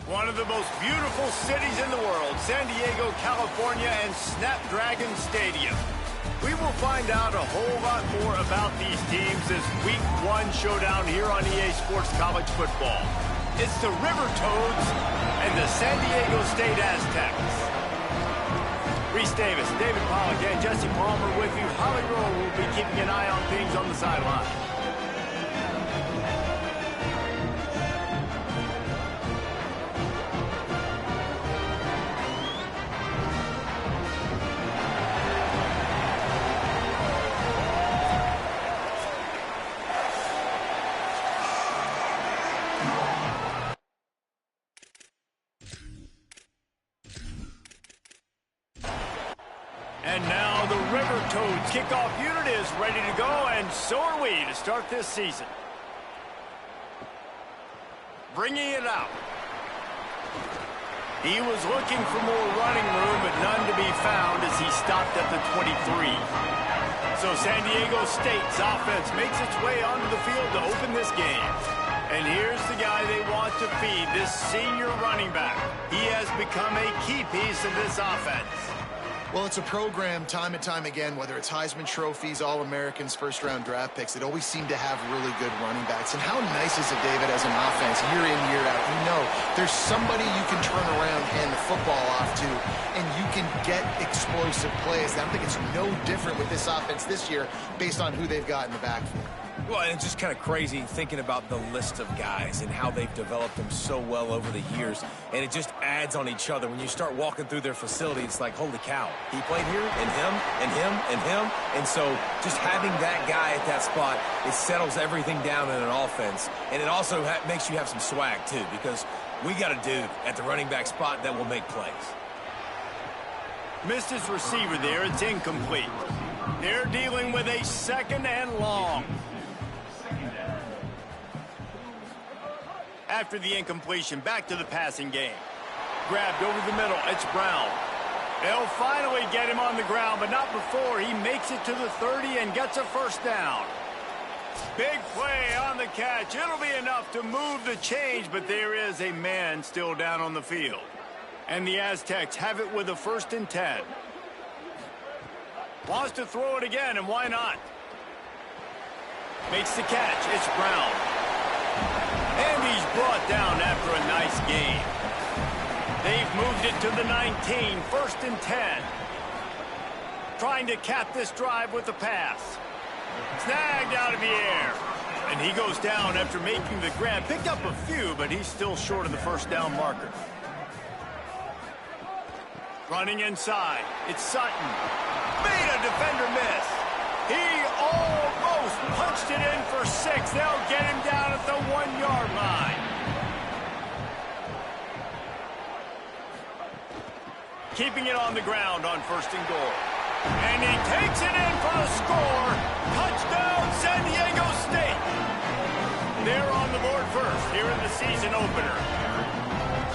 One of the most beautiful cities in the world, San Diego, California, and Snapdragon Stadium. We will find out a whole lot more about these teams this Week 1 showdown here on EA Sports College Football. It's the River Toads and the San Diego State Aztecs. Reese Davis, David Pollack, and Jesse Palmer with you. Holly Rowe will be keeping an eye on things on the sideline. And now the River Toads kickoff unit is ready to go, and so are we to start this season. Bringing it out. He was looking for more running room, but none to be found as he stopped at the 23. So San Diego State's offense makes its way onto the field to open this game. And here's the guy they want to feed, this senior running back. He has become a key piece of this offense. Well, it's a program time and time again, whether it's Heisman trophies, All-Americans, first-round draft picks, it always seem to have really good running backs. And how nice is it, David, as an offense, year in, year out? You know, there's somebody you can turn around, hand the football off to, and you can get explosive plays. I think it's no different with this offense this year based on who they've got in the backfield. Well, and it's just kind of crazy thinking about the list of guys and how they've developed them so well over the years. And it just adds on each other. When you start walking through their facility, it's like, holy cow, he played here, and him, and him, and him. And so just having that guy at that spot, it settles everything down in an offense. And it also makes you have some swag, too, because we got a dude at the running back spot that will make plays. Missed his receiver there. It's incomplete. They're dealing with a second and long. After the incompletion, back to the passing game. Grabbed over the middle, it's Brown. They'll finally get him on the ground, but not before he makes it to the 30 and gets a first down. Big play on the catch. It'll be enough to move the change, but there is a man still down on the field. And the Aztecs have it with a 1st and 10. Wants to throw it again, and why not? Makes the catch, it's Brown. And he's brought down after a nice gain. They've moved it to the 19, 1st and 10. Trying to cap this drive with a pass. Snagged out of the air. And he goes down after making the grab. Picked up a few, but he's still short of the first down marker. Running inside, it's Sutton. Made a defender miss. He almost punched it in for 6. They'll get him down at the 1-yard line. Keeping it on the ground on 1st and goal. And he takes it in for the score. Touchdown, San Diego State. They're on the board first here in the season opener.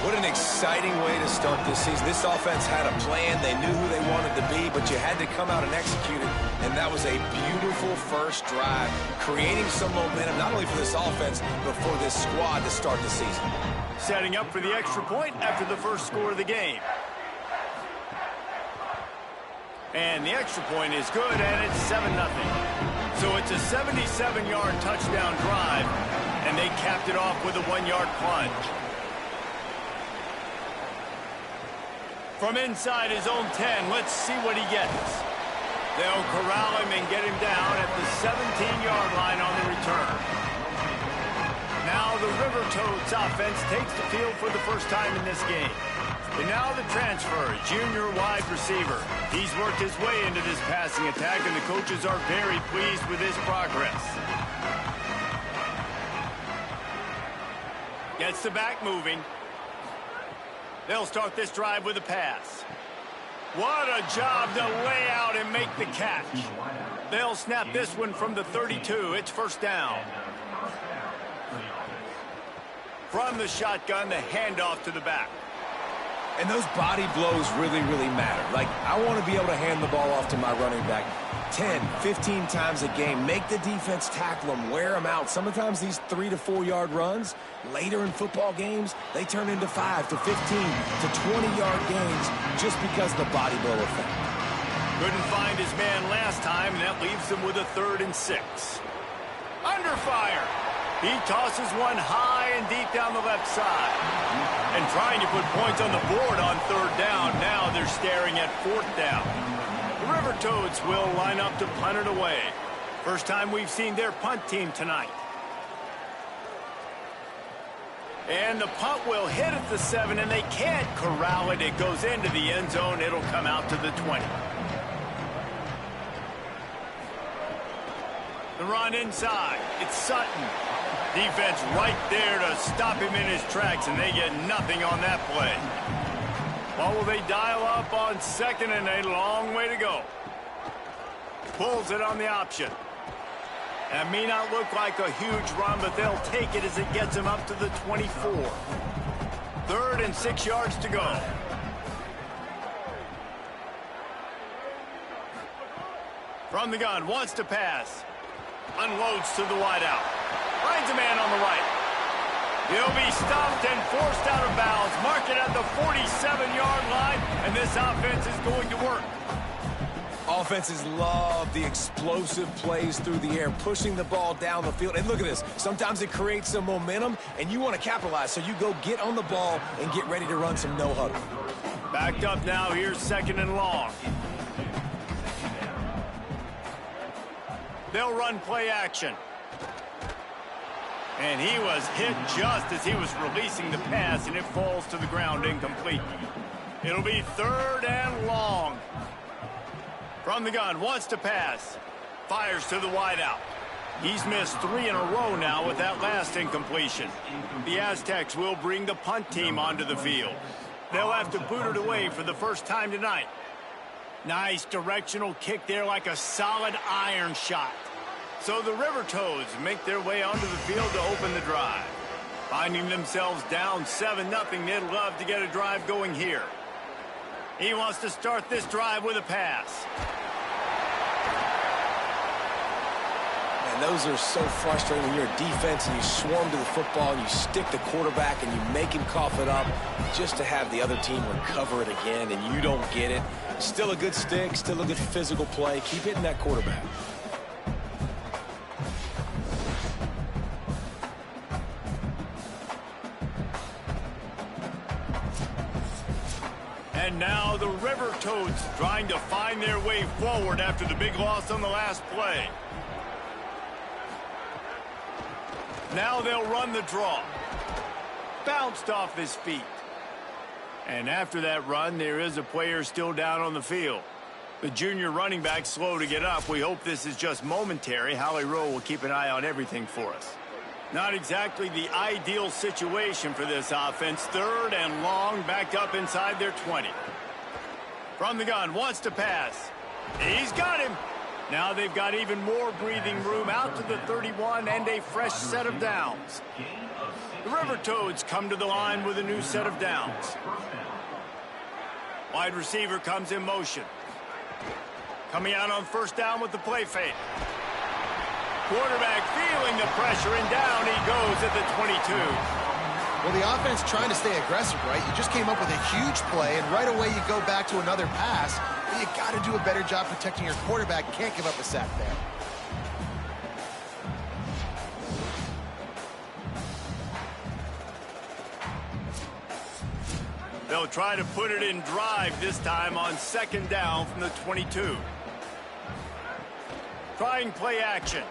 What an exciting way to start this season. This offense had a plan. They knew who they wanted to be, but you had to come out and execute it. And that was a beautiful first drive, creating some momentum, not only for this offense, but for this squad to start the season. Setting up for the extra point after the first score of the game. And the extra point is good, and it's 7-0. So it's a 77-yard touchdown drive, and they capped it off with a 1-yard plunge. From inside his own 10, let's see what he gets. They'll corral him and get him down at the 17-yard line on the return. Now the River Toads offense takes the field for the first time in this game. And now the transfer, junior wide receiver. He's worked his way into this passing attack, and the coaches are very pleased with his progress. Gets the back moving. They'll start this drive with a pass. What a job to lay out and make the catch. They'll snap this one from the 32. It's 1st down. From the shotgun, the handoff to the back. And those body blows really, really matter. Like, I want to be able to hand the ball off to my running back 10, 15 times a game. Make the defense tackle them, wear them out. Sometimes these 3 to 4 yard runs, later in football games, they turn into 5 to 15 to 20-yard gains just because of the body blow effect. Couldn't find his man last time, and that leaves him with a 3rd and 6. Under fire. He tosses one high and deep down the left side. And trying to put points on the board on 3rd down. Now they're staring at 4th down. The River Toads will line up to punt it away. First time we've seen their punt team tonight. And the punt will hit at the 7, and they can't corral it. It goes into the end zone. It'll come out to the 20. The run inside. It's Sutton. Defense right there to stop him in his tracks, and they get nothing on that play. What will they dial up on 2nd and a long way to go? Pulls it on the option. That may not look like a huge run, but they'll take it as it gets them up to the 24. 3rd and 6 yards to go. From the gun, wants to pass. Unloads to the wideout. Finds a man on the right. He'll be stopped and forced out of bounds. Mark it at the 47-yard line, and this offense is going to work. Offenses love the explosive plays through the air, pushing the ball down the field. And look at this. Sometimes it creates some momentum, and you want to capitalize. So you go get on the ball and get ready to run some no-huddle. Backed up now. Here's 2nd and long. They'll run play action. And he was hit just as he was releasing the pass, and it falls to the ground incomplete. It'll be 3rd and long. From the gun, wants to pass. Fires to the wideout. He's missed 3 in a row now with that last incompletion. The Aztecs will bring the punt team onto the field. They'll have to boot it away for the first time tonight. Nice directional kick there, like a solid iron shot. So the River Toads make their way onto the field to open the drive. Finding themselves down 7-0, they'd love to get a drive going here. He wants to start this drive with a pass. And those are so frustrating when you're a defense and you swarm to the football and you stick the quarterback and you make him cough it up just to have the other team recover it again and you don't get it. Still a good stick, still a good physical play. Keep hitting that quarterback. And now the River Toads trying to find their way forward after the big loss on the last play. Now they'll run the draw. Bounced off his feet. And after that run, there is a player still down on the field. The junior running back slow to get up. We hope this is just momentary. Holley Rowe will keep an eye on everything for us. Not exactly the ideal situation for this offense. 3rd and long, backed up inside their 20. From the gun, wants to pass. He's got him. Now they've got even more breathing room out to the 31 and a fresh set of downs. The River Toads come to the line with a new set of downs. Wide receiver comes in motion. Coming out on 1st down with the play fake. Quarterback feeling the pressure, and down he goes at the 22. Well, the offense trying to stay aggressive, right? You just came up with a huge play, and right away you go back to another pass. But you got to do a better job protecting your quarterback. Can't give up a sack there. They'll try to put it in drive this time on 2nd down from the 22. Trying play action.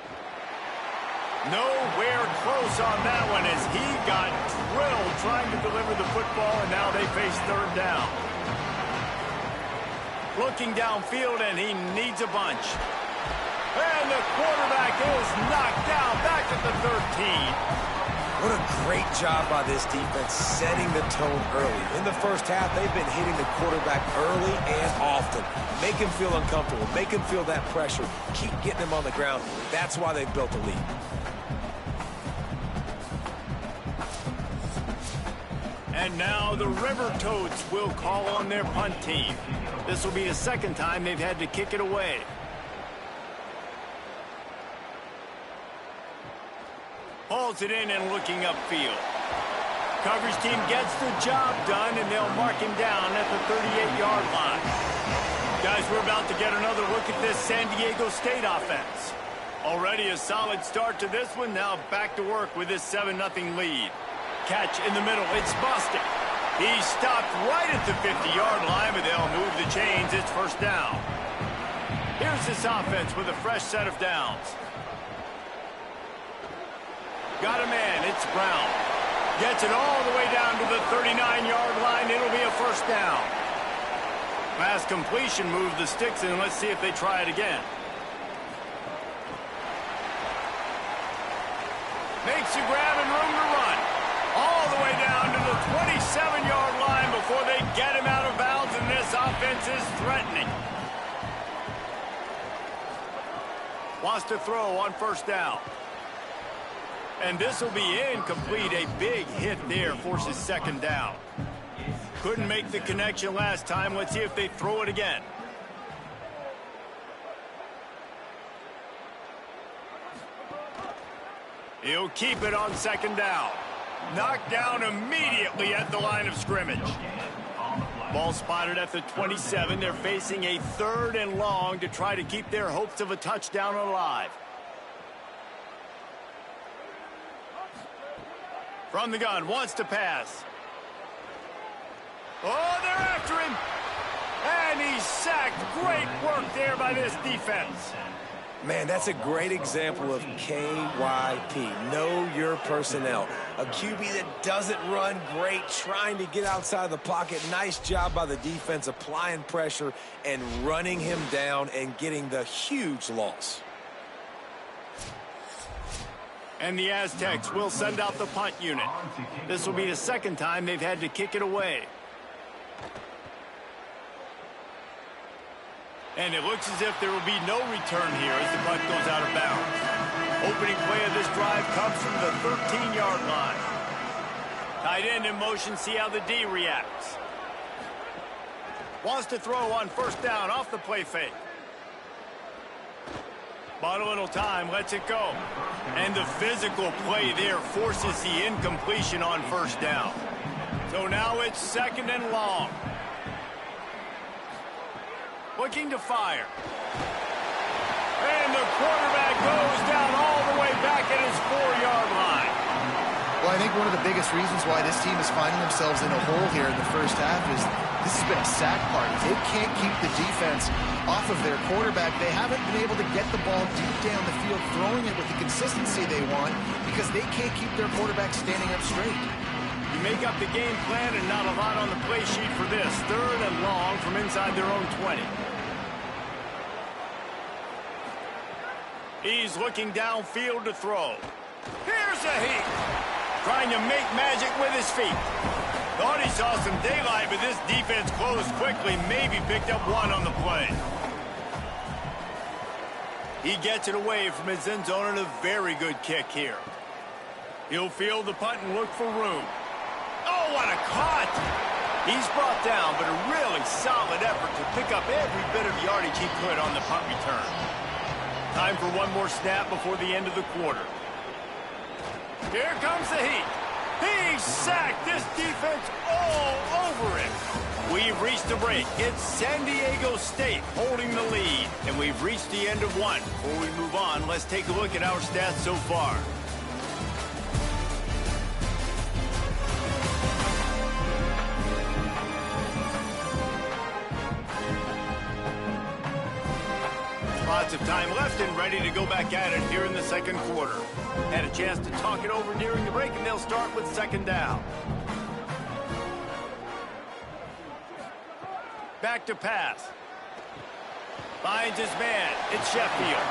Nowhere close on that one as he got drilled trying to deliver the football, and now they face 3rd down. Looking downfield, and he needs a bunch. And the quarterback is knocked down back at the 13. What a great job by this defense setting the tone early. In the first half, they've been hitting the quarterback early and often. Make him feel uncomfortable. Make him feel that pressure. Keep getting him on the ground. That's why they've built a lead. And now the River Toads will call on their punt team. This will be the second time they've had to kick it away. Hauls it in and looking upfield. Coverage team gets the job done, and they'll mark him down at the 38-yard line. Guys, we're about to get another look at this San Diego State offense. Already a solid start to this one. Now back to work with this 7-0 lead. Catch in the middle. It's Bostic. He's stopped right at the 50-yard line, but they'll move the chains. It's first down. Here's this offense with a fresh set of downs. Got a man. It's Brown. Gets it all the way down to the 39-yard line. It'll be a first down. Pass completion moved the sticks in. Let's see if they try it again. Makes the grab and room to run. All the way down to the 27-yard line before they get him out of bounds, and this offense is threatening. Wants to throw on first down. And this will be incomplete. A big hit there forces second down. Couldn't make the connection last time. Let's see if they throw it again. He'll keep it on second down. Knocked down immediately at the line of scrimmage. Ball spotted at the 27. They're facing a 3rd and long to try to keep their hopes of a touchdown alive. From the gun, wants to pass. Oh, they're after him. And he's sacked. Great work there by this defense. Man, that's a great example of KYP. Know your personnel. A QB that doesn't run great, trying to get outside the pocket. Nice job by the defense applying pressure and running him down and getting the huge loss. And the Aztecs will send out the punt unit. This will be the second time they've had to kick it away. And it looks as if there will be no return here as the punt goes out of bounds. Opening play of this drive comes from the 13-yard line. Tight end in motion, see how the D reacts. Wants to throw on first down off the play fake. Bought a little time, lets it go. And the physical play there forces the incompletion on first down. So now it's 2nd and long. Looking to fire. And the quarterback goes down all the way back at his 4-yard line. Well, I think one of the biggest reasons why this team is finding themselves in a hole here in the first half is this has been a sack party. They can't keep the defense off of their quarterback. They haven't been able to get the ball deep down the field, throwing it with the consistency they want because they can't keep their quarterback standing up straight. You make up the game plan and not a lot on the play sheet for this. 3rd and long from inside their own 20. He's looking downfield to throw. Here's a heat. Trying to make magic with his feet. Thought he saw some daylight, but this defense closed quickly. Maybe picked up one on the play. He gets it away from his end zone and a very good kick here. He'll field the punt and look for room. Oh, what a cut! He's brought down, but a really solid effort to pick up every bit of yardage he could on the punt return. Time for one more snap before the end of the quarter. Here comes the heat. He sacked this defense all over him. We've reached the break. It's San Diego State holding the lead, and we've reached the end of one. Before we move on, let's take a look at our stats so far. Lots of time left and ready to go back at it here in the second quarter. Had a chance to talk it over during the break, and they'll start with second down. Back to pass. Finds his man. It's Sheffield.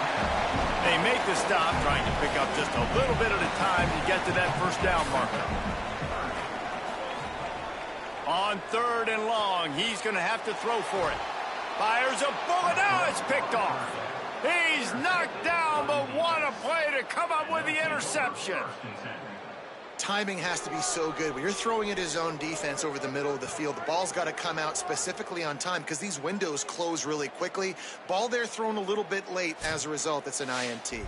They make the stop, trying to pick up just a little bit at a time to get to that first down marker. On 3rd and long, he's going to have to throw for it. Fires a bullet. Now it's picked off. He's knocked down, but what a play to come up with the interception. timing has to be so good. When you're throwing at his own defense over the middle of the field, the ball's got to come out specifically on time because these windows close really quickly. Ball there thrown a little bit late. As a result, it's an INT.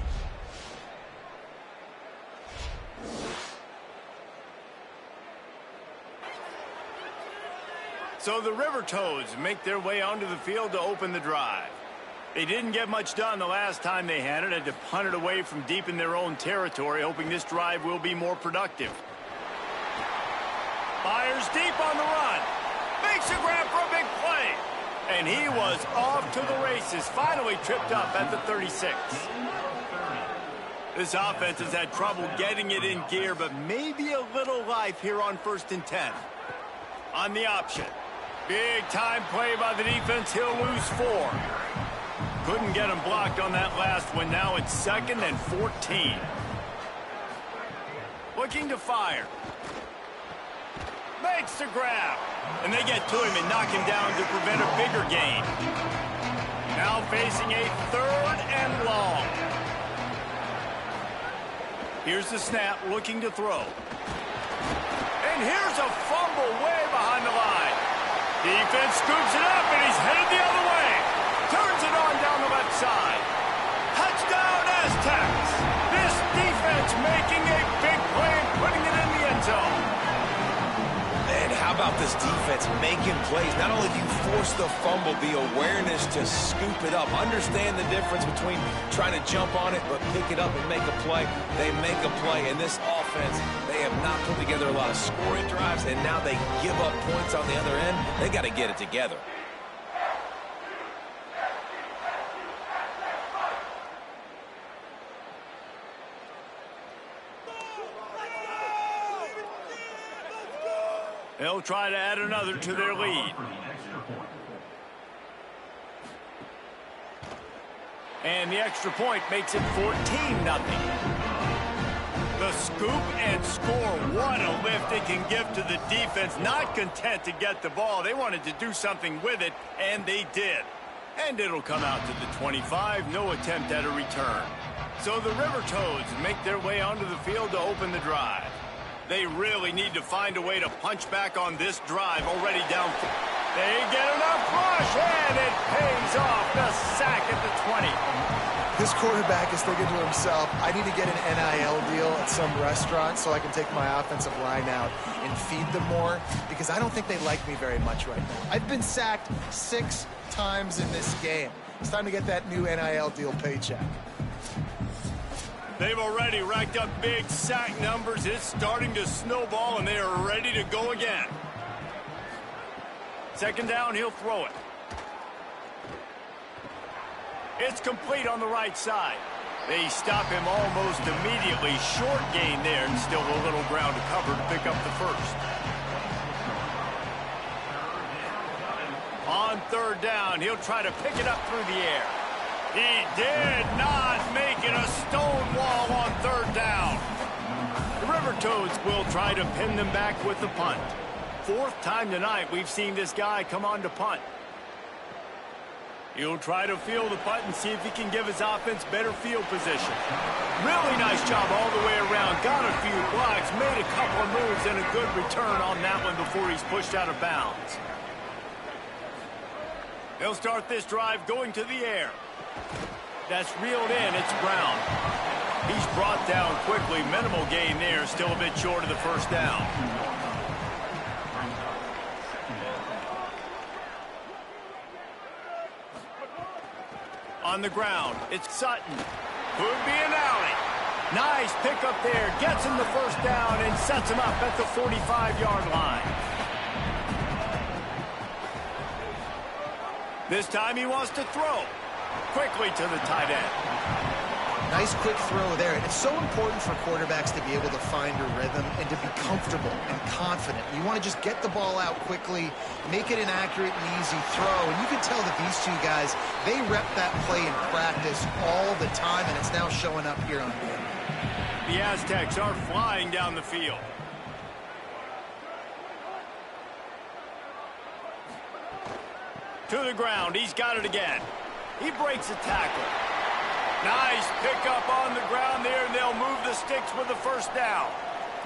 So the River Toads make their way onto the field to open the drive. They didn't get much done the last time they had it. Had to punt it away from deep in their own territory, hoping this drive will be more productive. Fires deep on the run. Makes a grab for a big play. And he was off to the races. Finally tripped up at the 36. This offense has had trouble getting it in gear, but maybe a little life here on 1st and 10. On the option. Big time play by the defense. He'll lose 4. Couldn't get him blocked on that last one. Now it's 2nd and 14. Looking to fire. Makes the grab. And they get to him and knock him down to prevent a bigger gain. Now facing a 3rd and long. Here's the snap, looking to throw. And here's a fumble way behind the line. Defense scoops it up, and he's headed the other way. Turns it on down the left side. Touchdown, Aztecs. This defense making a big play and putting it in the end zone. And how about this defense making plays? Not only do you force the fumble, the awareness to scoop it up. Understand the difference between trying to jump on it, but pick it up and make a play. They make a play. In this offense, they have not put together a lot of scoring drives, and now they give up points on the other end. They got to get it together. They'll try to add another to their lead. And the extra point makes it 14-0. The scoop and score. What a lift it can give to the defense. Not content to get the ball. They wanted to do something with it, and they did. And it'll come out to the 25. No attempt at a return. So the River Toads make their way onto the field to open the drive. They really need to find a way to punch back on this drive already down. They get enough rush, and it pays off. The sack at the 20. This quarterback is thinking to himself, I need to get an NIL deal at some restaurant so I can take my offensive line out and feed them more, because I don't think they like me very much right now. I've been sacked 6 times in this game. It's time to get that new NIL deal paycheck. They've already racked up big sack numbers. It's starting to snowball, and they are ready to go again. 2nd down, he'll throw it. It's complete on the right side. They stop him almost immediately. Short gain there, and still a little ground to cover to pick up the 1st. On 3rd down, he'll try to pick it up through the air. He did not make it a stone wall on 3rd down. The River Toads will try to pin them back with the punt. 4th time tonight we've seen this guy come on to punt. He'll try to field the punt and see if he can give his offense better field position. Really nice job all the way around. Got a few blocks, made a couple of moves, and a good return on that one before he's pushed out of bounds. They'll start this drive going to the air. That's reeled in. It's Brown. He's brought down quickly. Minimal gain there. Still a bit short of the 1st down. On the ground, it's Sutton. Could be an alley. Nice pickup there. Gets him the 1st down and sets him up at the 45-yard line. This time he wants to throw. Quickly to the tight end. Nice quick throw there. And it's so important for quarterbacks to be able to find a rhythm and to be comfortable and confident. You want to just get the ball out quickly, make it an accurate and easy throw. And you can tell that these two guys, they rep that play in practice all the time, and it's now showing up here on game. The Aztecs are flying down the field. To the ground. He's got it again. He breaks a tackle. Nice pickup on the ground there, and they'll move the sticks with the 1st down.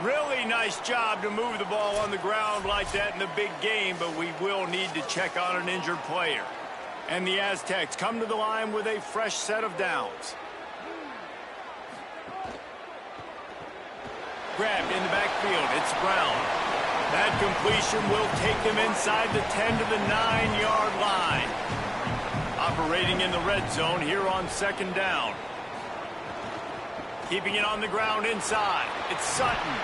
Really nice job to move the ball on the ground like that in the big game, but we will need to check on an injured player. And the Aztecs come to the line with a fresh set of downs. Grabbed in the backfield. It's Brown. That completion will take them inside the 10 to the 9-yard line. Operating in the red zone here on second down. Keeping it on the ground inside. It's Sutton.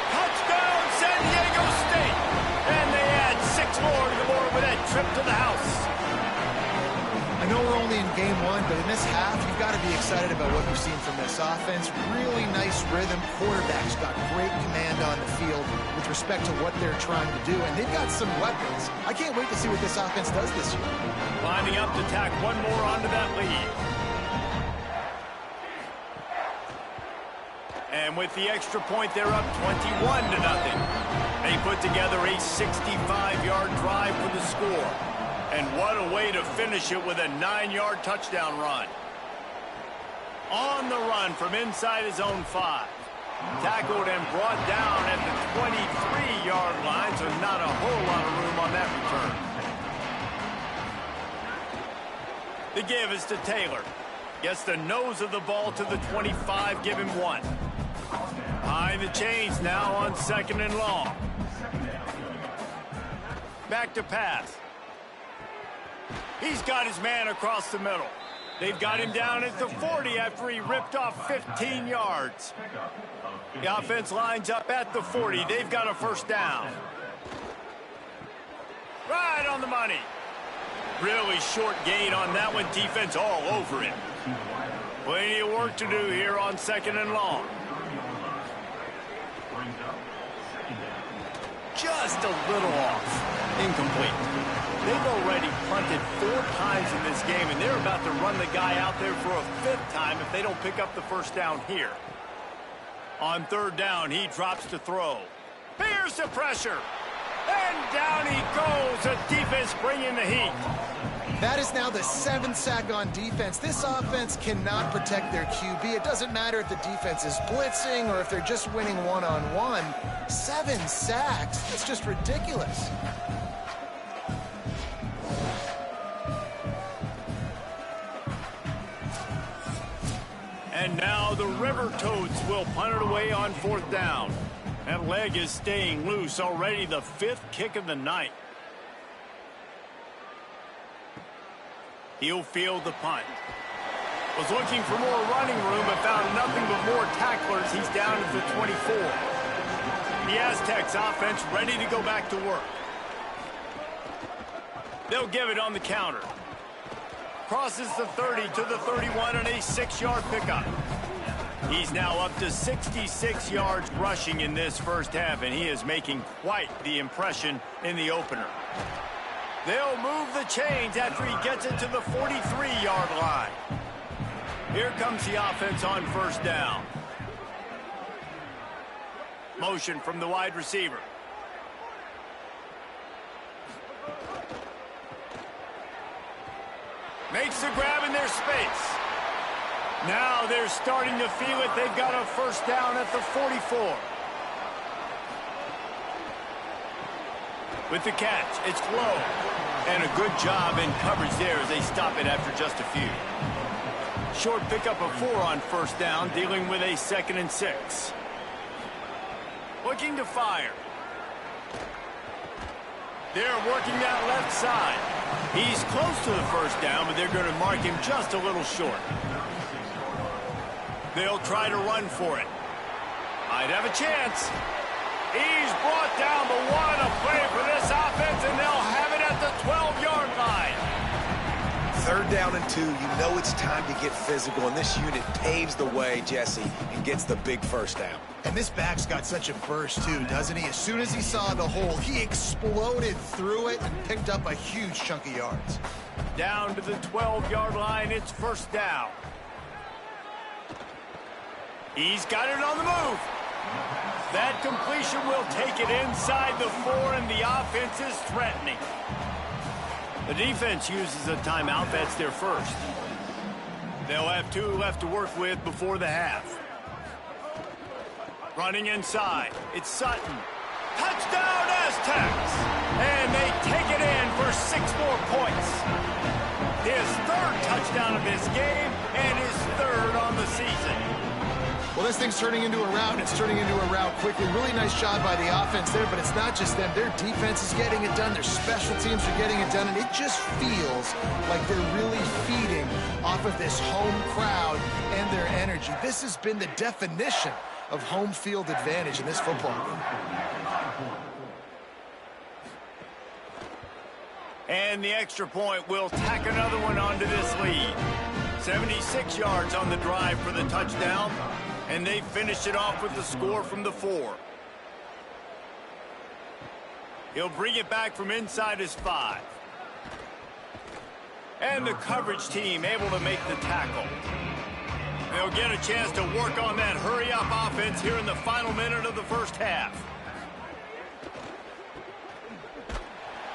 Touchdown, San Diego State. And they add 6 more to the board with that trip to the house. I know we're only in game 1, but in this half, you've got to be excited about what you've seen from this offense. Really nice rhythm. Quarterback's got great command on the field with respect to what they're trying to do, and they've got some weapons. I can't wait to see what this offense does this year. Lining up to tack one more onto that lead. And with the extra point, they're up 21 to nothing. They put together a 65-yard drive for the score. And what a way to finish it with a 9-yard touchdown run. On the run from inside his own 5. Tackled and brought down at the 23-yard line, so not a whole lot of room on that return. The give is to Taylor. Gets the nose of the ball to the 25, give him 1. Behind the chains now on 2nd and long. Back to pass. He's got his man across the middle. They've got him down at the 40 after he ripped off 15 yards. The offense lines up at the 40. They've got a first down. Right on the money. Really short gain on that one. Defense all over it. Plenty of work to do here on 2nd and long. Just a little off. Incomplete. They've already punted 4 times in this game, and they're about to run the guy out there for a 5th time if they don't pick up the first down here. On 3rd down, he drops to throw. Here's the pressure. And down he goes. The defense bringing the heat. That is now the 7th sack on defense. This offense cannot protect their QB. It doesn't matter if the defense is blitzing or if they're just winning one-on-one. 7 sacks. That's just ridiculous. And now the River Toads will punt it away on 4th down. That leg is staying loose. Already the 5th kick of the night. He'll field the punt. Was looking for more running room, but found nothing but more tacklers. He's down to the 24. The Aztecs offense ready to go back to work. They'll give it on the counter. Crosses the 30 to the 31 and a 6-yard pickup. He's now up to 66 yards rushing in this first half, and he is making quite the impression in the opener. They'll move the chains after he gets it to the 43-yard line. Here comes the offense on 1st down. Motion from the wide receiver. Makes the grab in their space. Now they're starting to feel it. They've got a first down at the 44. With the catch, it's Glow. And a good job in coverage there as they stop it after just a few. Short pickup of 4 on 1st down, dealing with a 2nd and 6. Looking to fire. They're working that left side. He's close to the first down, but they're going to mark him just a little short. They'll try to run for it. Might have a chance. He's brought down, but what a play for this offense, and they'll have it at the 12-yard line. 3rd down and 2. You know it's time to get physical, and this unit paves the way, Jesse, and gets the big first down. And this back's got such a burst, too, doesn't he? As soon as he saw the hole, he exploded through it and picked up a huge chunk of yards. Down to the 12-yard line, it's 1st down. He's got it on the move. That completion will take it inside the 4, and the offense is threatening. The defense uses a timeout. That's their first. They'll have 2 left to work with before the half. Running inside, it's Sutton. Touchdown, Aztecs! And they take it in for 6 more points. His 3rd touchdown of this game and his 3rd on the season. Well, this thing's turning into a rout. It's turning into a rout quickly. Really nice job by the offense there, but it's not just them. Their defense is getting it done. Their special teams are getting it done, and it just feels like they're really feeding off of this home crowd and their energy. This has been the definition of home field advantage in this football game. And the extra point will tack another one onto this lead. 76 yards on the drive for the touchdown, and they finished it off with the score from the 4. He'll bring it back from inside his 5. And the coverage team able to make the tackle. They'll get a chance to work on that hurry-up offense here in the final minute of the first half.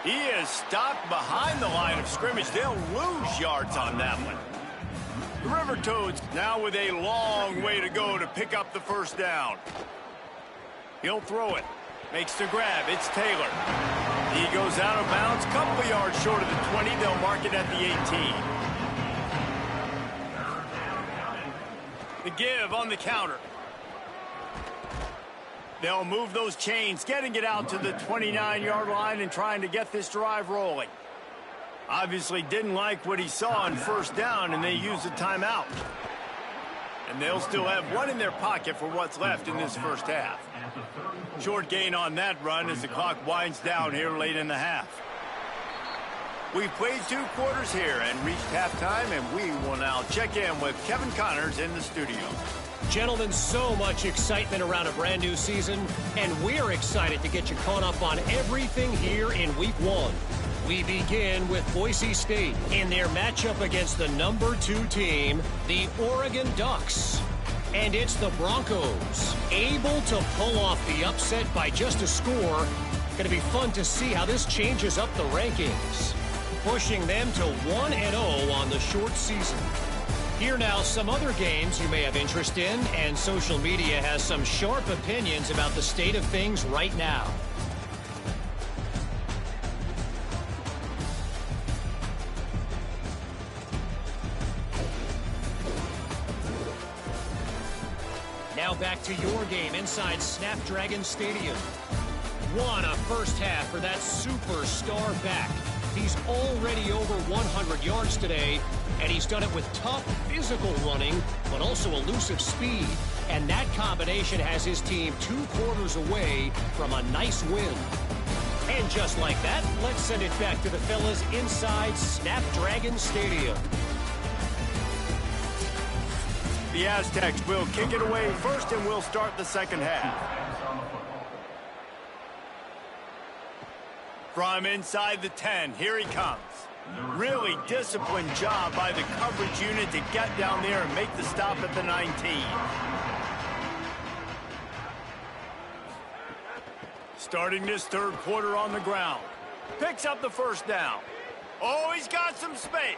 He is stopped behind the line of scrimmage. They'll lose yards on that one. The River Toads now with a long way to go to pick up the first down. He'll throw it. Makes the grab. It's Taylor. He goes out of bounds, couple yards short of the 20. They'll mark it at the 18. The give on the counter. They'll move those chains, getting it out to the 29-yard line and trying to get this drive rolling. Obviously didn't like what he saw on first down, and they use a timeout. And they'll still have one in their pocket for what's left in this first half. Short gain on that run as the clock winds down here late in the half. We've played 2 quarters here and reached halftime, and we will now check in with Kevin Connors in the studio. Gentlemen, so much excitement around a brand new season, and we're excited to get you caught up on everything here in Week 1. We begin with Boise State in their matchup against the number 2 team, the Oregon Ducks. And it's the Broncos, able to pull off the upset by just a score. Going to be fun to see how this changes up the rankings, pushing them to 1-0 on the short season. Here now, some other games you may have interest in, and social media has some sharp opinions about the state of things right now. Now back to your game inside Snapdragon Stadium. What a first half for that superstar back. He's already over 100 yards today, and he's done it with tough physical running, but also elusive speed. And that combination has his team 2 quarters away from a nice win. And just like that, let's send it back to the fellas inside Snapdragon Stadium. The Aztecs will kick it away first, and we'll start the second half. From inside the 10, here he comes. Really disciplined job by the coverage unit to get down there and make the stop at the 19. Starting this third quarter on the ground. Picks up the first down. Oh, he's got some space.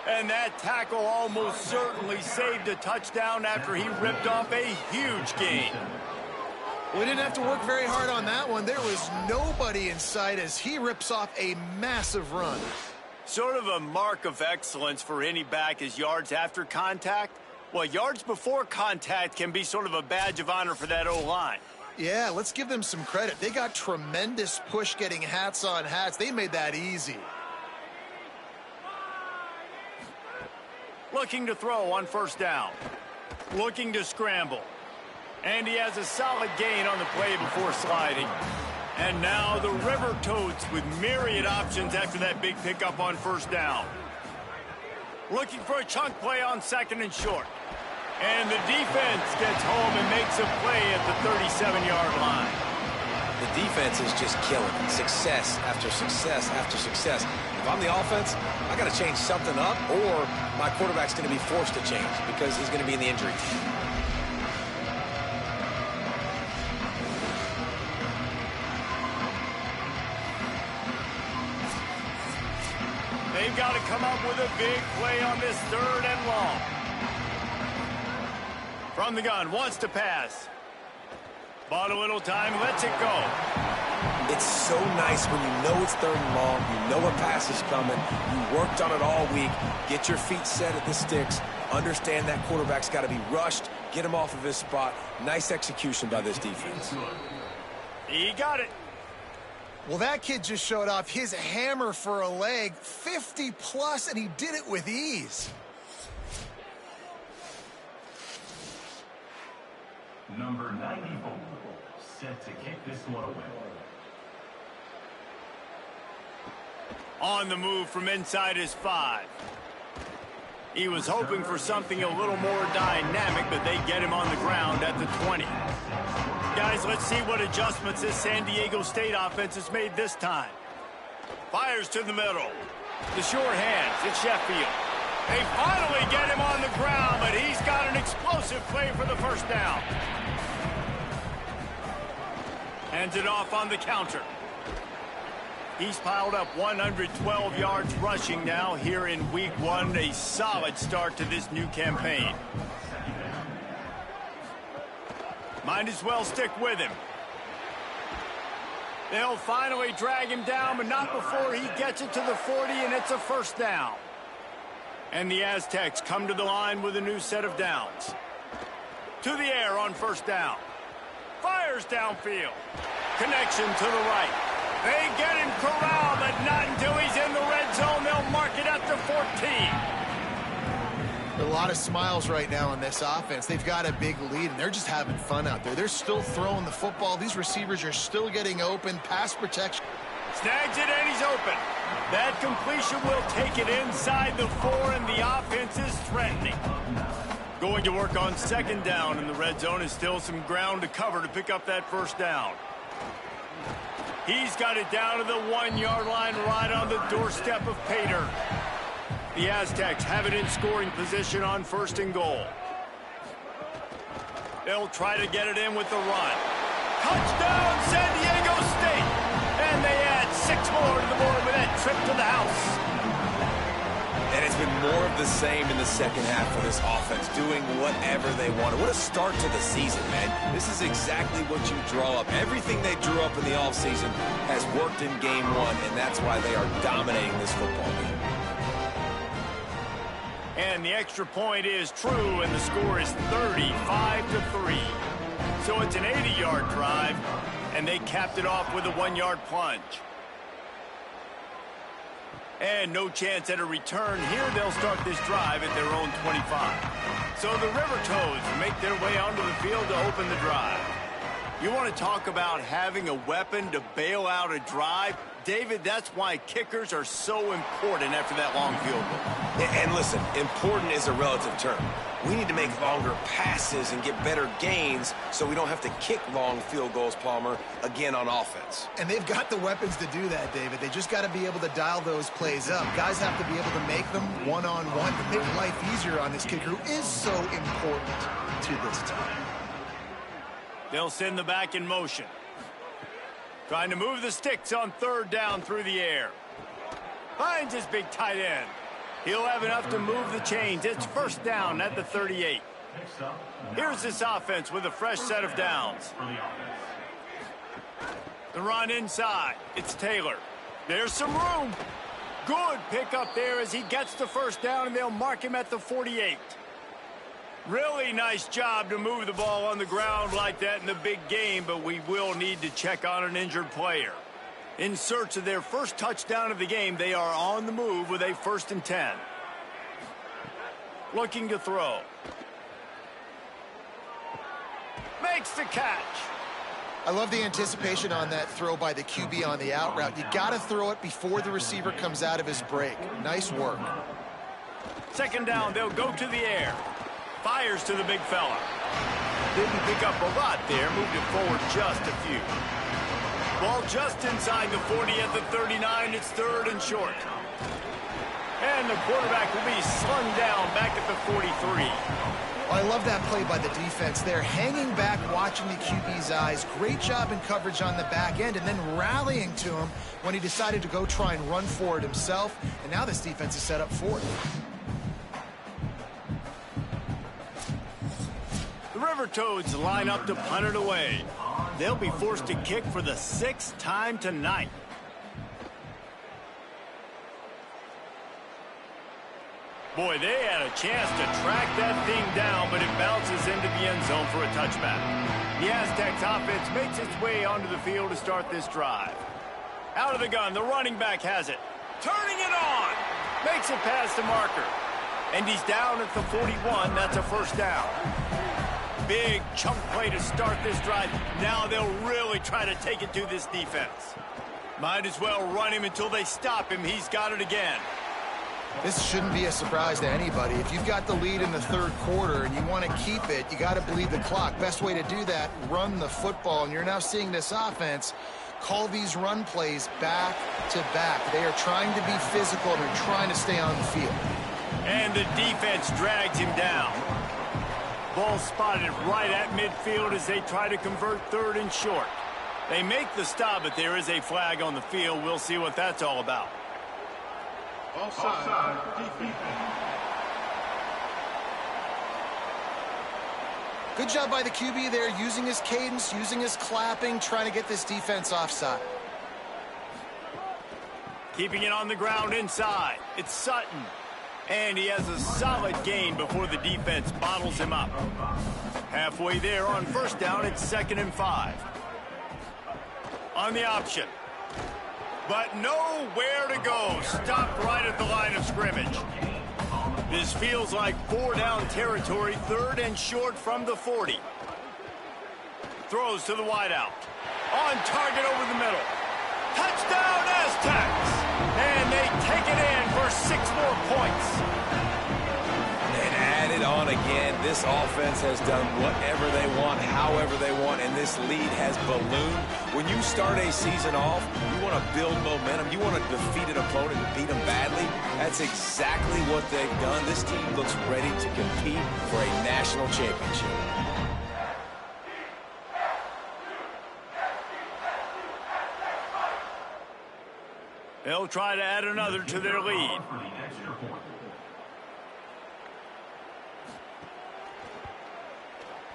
And that tackle almost certainly saved a touchdown after he ripped off a huge gain. We didn't have to work very hard on that one. There was nobody in sight as he rips off a massive run. Sort of a mark of excellence for any back is yards after contact. Well, yards before contact can be sort of a badge of honor for that O-line. Yeah, let's give them some credit. They got tremendous push getting hats on hats. They made that easy. Looking to throw on first down. Looking to scramble. And he has a solid gain on the play before sliding. And now the River Toads with myriad options after that big pickup on first down. Looking for a chunk play on second and short. And the defense gets home and makes a play at the 37-yard line. The defense is just killing it. Success after success after success. If I'm the offense, I got to change something up, or my quarterback's going to be forced to change because he's going to be in the injury team. They've got to come up with a big play on this third and long. From the gun, wants to pass. Bought a little time, lets it go. It's so nice when you know it's 3rd and long, you know a pass is coming, you worked on it all week, get your feet set at the sticks, understand that quarterback's got to be rushed, get him off of his spot. Nice execution by this defense. He got it. Well, that kid just showed off his hammer for a leg, 50+, and he did it with ease. Number 94, set to kick this one away. On the move from inside his 5. He was hoping for something a little more dynamic, but they get him on the ground at the 20. Guys, let's see what adjustments this San Diego State offense has made this time. Fires to the middle. The short hands. It's Sheffield. They finally get him on the ground, but he's got an explosive play for the first down. Hands it off on the counter. He's piled up 112 yards rushing now here in week 1. A solid start to this new campaign. Might as well stick with him. They'll finally drag him down, but not before he gets it to the 40, and it's a first down. And the Aztecs come to the line with a new set of downs. To the air on first down. Fires downfield. Connection to the right. They get him corralled, but not until he's in the red zone. They'll mark it at the 14. A lot of smiles right now on this offense. They've got a big lead, and they're just having fun out there. They're still throwing the football. These receivers are still getting open. Pass protection. Snags it, and he's open. That completion will take it inside the 4, and the offense is threatening. Going to work on second down in the red zone is still some ground to cover to pick up that first down. He's got it down to the 1-yard line right on the doorstep of Pater. The Aztecs have it in scoring position on first and goal. They'll try to get it in with the run. Touchdown, San Diego State! And they add 6 more to the board with that trip to the house. And it's been more of the same in the second half for this offense, doing whatever they wanted. What a start to the season, man. This is exactly what you draw up. Everything they drew up in the offseason has worked in game 1, and that's why they are dominating this football game. And the extra point is true, and the score is 35-3. So it's an 80-yard drive, and they capped it off with a 1-yard plunge. And no chance at a return here. They'll start this drive at their own 25. So the River Toads make their way onto the field to open the drive. You want to talk about having a weapon to bail out a drive? David, that's why kickers are so important after that long field goal. And listen, important is a relative term. We need to make longer passes and get better gains so we don't have to kick long field goals, Palmer, again on offense. And they've got the weapons to do that, David. They just got to be able to dial those plays up. Guys have to be able to make them one-on-one to make life easier on this kicker who is so important to this team. They'll send the back in motion. Trying to move the sticks on third down through the air. Finds his big tight end. He'll have enough to move the chains. It's first down at the 38. Here's this offense with a fresh set of downs. The run inside. It's Taylor. There's some room. Good pickup there as he gets the first down, and they'll mark him at the 48. Really nice job to move the ball on the ground like that in the big game, but we will need to check on an injured player. In search of their first touchdown of the game, they are on the move with a 1st and 10. Looking to throw. Makes the catch. I love the anticipation on that throw by the QB on the out route. You got to throw it before the receiver comes out of his break. Nice work. Second down, they'll go to the air. Fires to the big fella. Didn't pick up a lot there. Moved it forward just a few. Ball just inside the 40 at the 39. It's 3rd and short. And the quarterback will be slung down back at the 43. Well, I love that play by the defense there. Hanging back, watching the QB's eyes. Great job in coverage on the back end, and then rallying to him when he decided to go try and run for it himself. And now this defense is set up for it. The River Toads line up to punt it away. they'll be forced to kick for the 6th time tonight. Boy, they had a chance to track that thing down, but it bounces into the end zone for a touchback. The Aztecs offense makes its way onto the field to start this drive. Out of the gun, the running back has it. Turning it on. Makes it past the marker. And he's down at the 41. That's a first down. Big chunk play to start this drive. Now they'll really try to take it to this defense. Might as well run him until they stop him. He's got it again. This shouldn't be a surprise to anybody. If you've got the lead in the third quarter and you want to keep it, you got to bleed the clock. Best way to do that, run the football. And you're now seeing this offense call these run plays back to back. They are trying to be physical and they're trying to stay on the field. And the defense drags him down. Ball spotted right at midfield as they try to convert third and short. They make the stop, but there is a flag on the field. We'll see what that's all about. Offside. Defense. Good job by the QB there, using his cadence, using his clapping, trying to get this defense offside. Keeping it on the ground inside. It's Sutton. And he has a solid gain before the defense bottles him up. Halfway there on first down, it's 2nd and 5. On the option. But nowhere to go. Stopped right at the line of scrimmage. This feels like 4-down territory, 3rd and short from the 40. Throws to the wideout. On target over the middle. Touchdown Aztecs! And they take it in for 6 more points. And add it on again. This offense has done whatever they want, however they want, and this lead has ballooned. When you start a season off, you want to build momentum. You want to defeat an opponent and beat them badly. That's exactly what they've done. This team looks ready to compete for a national championship. They'll try to add another to their lead.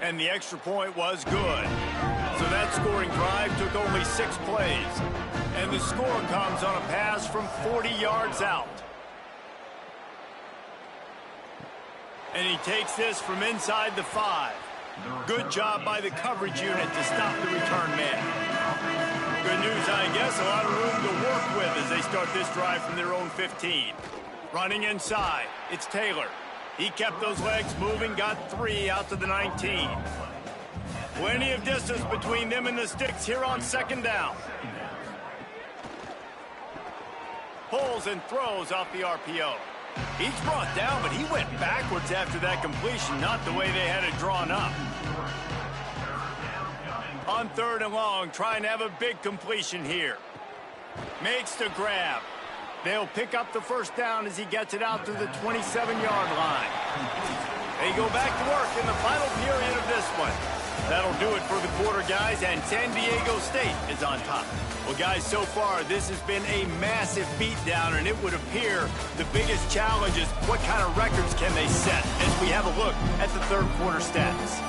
And the extra point was good. So that scoring drive took only 6 plays. And the score comes on a pass from 40 yards out. And he takes this from inside the 5. Good job by the coverage unit to stop the return man. Good news, I guess. A lot of room to work with as they start this drive from their own 15. Running inside. It's Taylor. He kept those legs moving, got 3 out to the 19. Plenty of distance between them and the sticks here on 2nd down. Pulls and throws off the RPO. He's brought down, but he went backwards after that completion, not the way they had it drawn up. On 3rd and long, trying to have a big completion here. Makes the grab. They'll pick up the first down as he gets it out to the 27-yard line. They go back to work in the final period of this one. That'll do it for the quarter, guys, and San Diego State is on top. Well, guys, so far, this has been a massive beatdown, and it would appear the biggest challenge is what kind of records can they set as we have a look at the third quarter stats.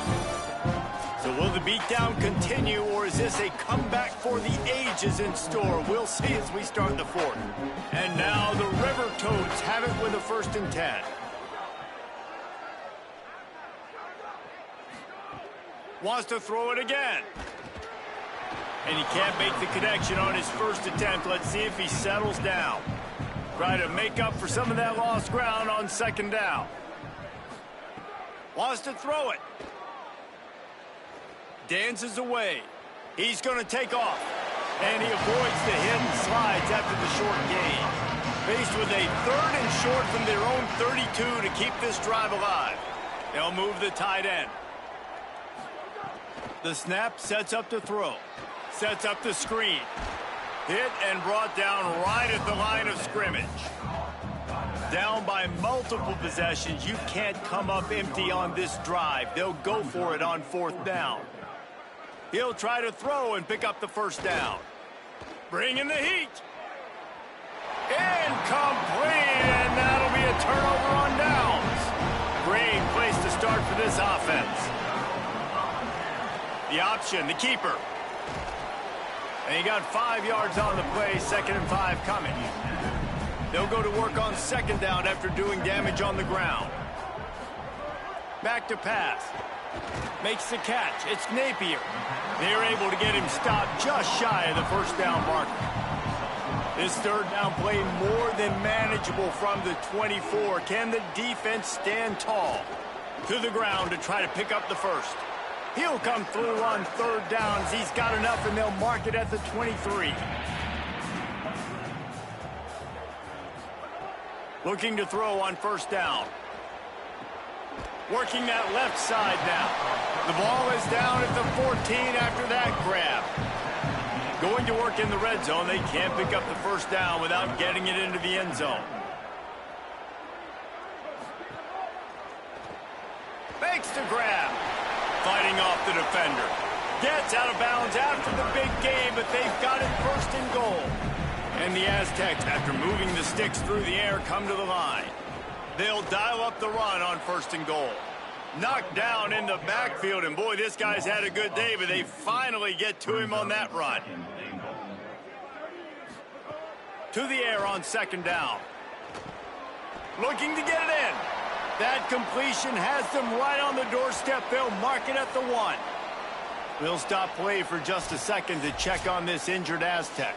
So will the beatdown continue, or is this a comeback for the ages in store? We'll see as we start the 4th. And now the River Toads have it with a 1st and 10. Wants to throw it again. And he can't make the connection on his first attempt. Let's see if he settles down. Try to make up for some of that lost ground on 2nd down. Wants to throw it. Dances away. He's going to take off. And he avoids the hit and slides after the short gain. Faced with a 3rd and short from their own 32 to keep this drive alive. They'll move the tight end. The snap sets up the throw. Sets up the screen. Hit and brought down right at the line of scrimmage. Down by multiple possessions. You can't come up empty on this drive. They'll go for it on 4th down. He'll try to throw and pick up the first down. Bring in the heat. Incomplete, and that'll be a turnover on downs. Great place to start for this offense. The option, the keeper. And he got 5 yards on the play, 2nd and 5 coming. They'll go to work on 2nd down after doing damage on the ground. Back to pass. Makes the catch. It's Napier. They're able to get him stopped just shy of the 1st down marker. This 3rd down play more than manageable from the 24. Can the defense stand tall? To the ground to try to pick up the 1st. He'll come through on 3rd downs. He's got enough, and they'll mark it at the 23. Looking to throw on 1st down. Working that left side now. The ball is down at the 14 after that grab. Going to work in the red zone. They can't pick up the 1st down without getting it into the end zone. Makes the grab. Fighting off the defender. Gets out of bounds after the big game, but they've got it 1st and goal. And the Aztecs, after moving the sticks through the air, come to the line. They'll dial up the run on 1st and goal. Knocked down in the backfield, and boy, this guy's had a good day, but they finally get to him on that run. To the air on 2nd down. Looking to get it in. That completion has them right on the doorstep. They'll mark it at the 1. We'll stop play for just a second to check on this injured Aztec.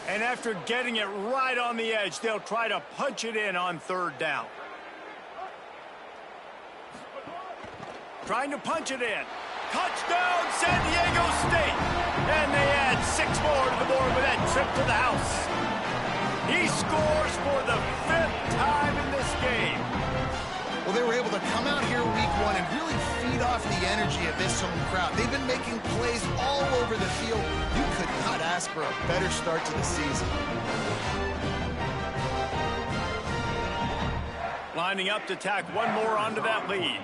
And after getting it right on the edge, they'll try to punch it in on 3rd down. Trying to punch it in. Touchdown, San Diego State! And they add 6 more to the board with that trip to the house. He scores for the 5th time in this game. Well, they were able to come out here week 1 and really feed off the energy of this home crowd. They've been making plays all over the field. You could not ask for a better start to the season. Lining up to tack 1 more onto that lead.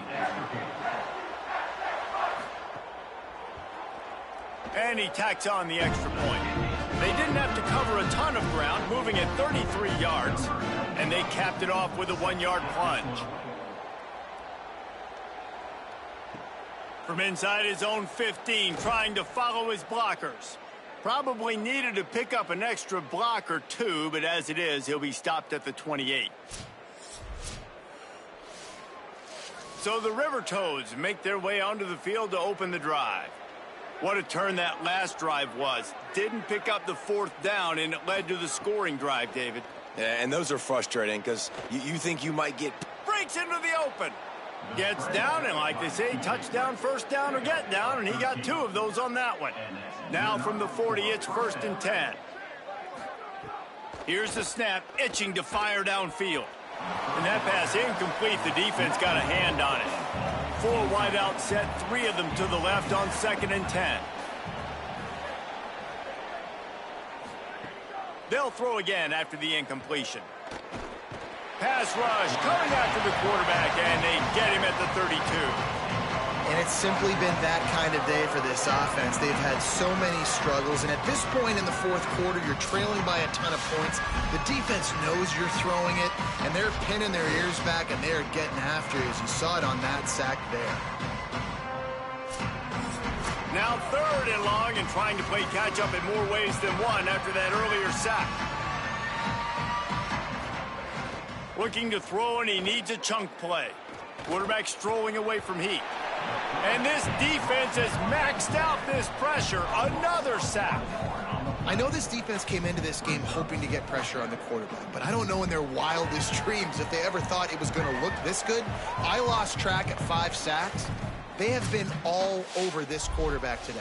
And he tacks on the extra point. They didn't have to cover a ton of ground, moving at 33 yards, and they capped it off with a 1-yard plunge. From inside his own 15, trying to follow his blockers. Probably needed to pick up an extra block or 2, but as it is, he'll be stopped at the 28. So the River Toads make their way onto the field to open the drive. What a turn that last drive was. Didn't pick up the 4th down, and it led to the scoring drive, David. Yeah, and those are frustrating because you think you might get... Breaks into the open. Gets down, and like they say, touchdown, 1st down, or get down, and he got 2 of those on that one. Now from the 40, it's 1st and 10. Here's the snap, itching to fire downfield. And that pass incomplete. The defense got a hand on it. 4 wide out set, 3 of them to the left on 2nd and 10. They'll throw again after the incompletion. Pass rush coming after the quarterback, and they get him at the 32. And it's simply been that kind of day for this offense. They've had so many struggles, and at this point in the 4th quarter, you're trailing by a ton of points. The defense knows you're throwing it, and they're pinning their ears back, and they're getting after you, as you saw it on that sack there. Now 3rd and long, and trying to play catch-up in more ways than one after that earlier sack. Looking to throw, and he needs a chunk play. Quarterback strolling away from heat. And this defense has maxed out this pressure. Another sack. I know this defense came into this game hoping to get pressure on the quarterback, but I don't know in their wildest dreams if they ever thought it was going to look this good. I lost track at 5 sacks. They have been all over this quarterback today.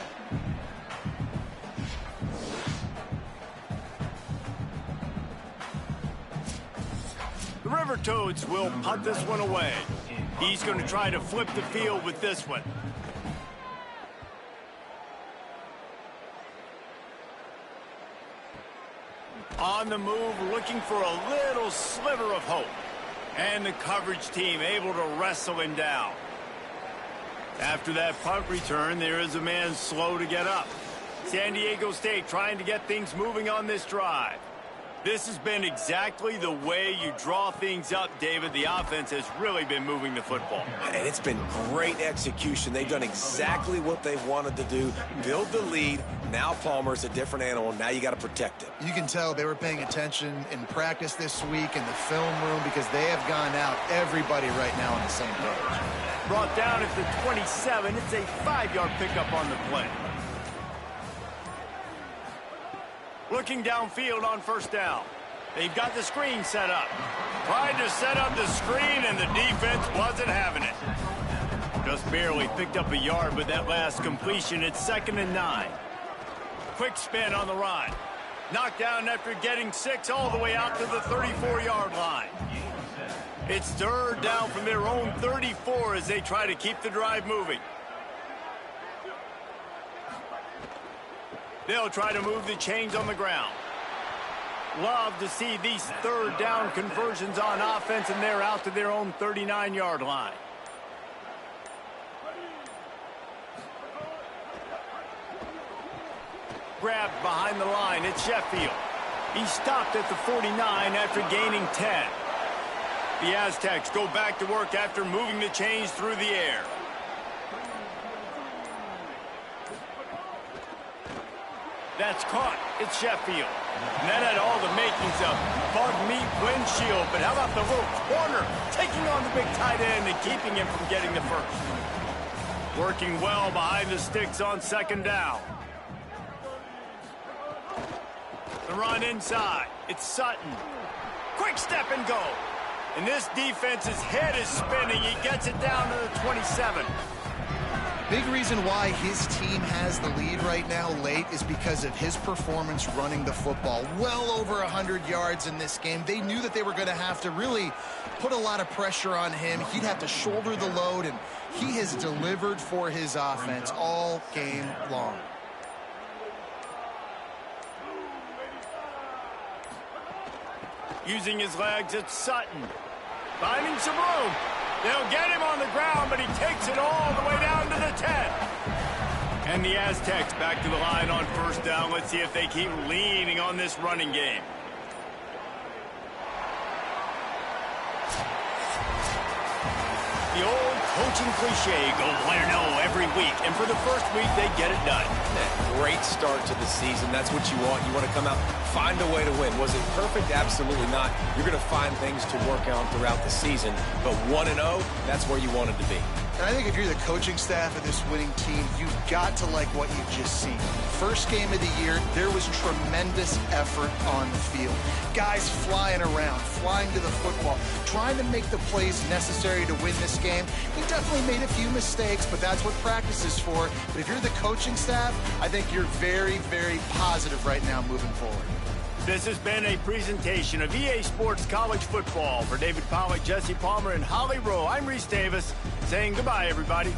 The River Toads will punt this one away. He's going to try to flip the field with this one. On the move, looking for a little sliver of hope. And the coverage team able to wrestle him down. After that punt return, there is a man slow to get up. San Diego State trying to get things moving on this drive. This has been exactly the way you draw things up, David. The offense has really been moving the football. And it's been great execution. They've done exactly what they've wanted to do. Build the lead. Now Palmer's a different animal. Now you got to protect it. You can tell they were paying attention in practice this week in the film room because they have gone out, everybody right now on the same page. Brought down at the 27. It's a 5-yard pickup on the play. Looking downfield on first down. They've got the screen set up. Tried to set up the screen, and the defense wasn't having it. Just barely picked up a yard with that last completion. It's 2nd and 9. Quick spin on the run. Knocked down after getting 6 all the way out to the 34-yard line. It's 3rd down from their own 34 as they try to keep the drive moving. They'll try to move the chains on the ground. Love to see these 3rd down conversions on offense, and they're out to their own 39-yard line. Grabbed behind the line. It's Sheffield. He stopped at the 49 after gaining 10. The Aztecs go back to work after moving the chains through the air. That's caught. It's Sheffield. And that had all the makings of bug meat windshield. But how about the little corner taking on the big tight end and keeping him from getting the first? Working well behind the sticks on 2nd down. The run inside. It's Sutton. Quick step and go. And this defense's head is spinning. He gets it down to the 27. Big reason why his team has the lead right now late is because of his performance running the football. Well over 100 yards in this game. They knew that they were going to have to really put a lot of pressure on him. He'd have to shoulder the load, and he has delivered for his offense all game long. Using his legs, it's Sutton. Finding some room. They'll get him on the ground, but he takes it all the way down to the 10. And the Aztecs back to the line on 1st down. Let's see if they keep leaning on this running game. The old coaching cliche, go play or no every week. And for the first week, they get it done. Great start to the season. That's what you want. You want to come out, find a way to win. Was it perfect? Absolutely not. You're going to find things to work on throughout the season. But 1-0, that's where you wanted to be. And I think if you're the coaching staff of this winning team, you've got to like what you've just seen. First game of the year, there was tremendous effort on the field. Guys flying around, flying to the football, trying to make the plays necessary to win this game. He definitely made a few mistakes, but that's what practice is for. But if you're the coaching staff, I think you're very, very positive right now moving forward. This has been a presentation of EA Sports College Football. For David Pollack, Jesse Palmer, and Holly Rowe, I'm Reese Davis, saying goodbye, everybody.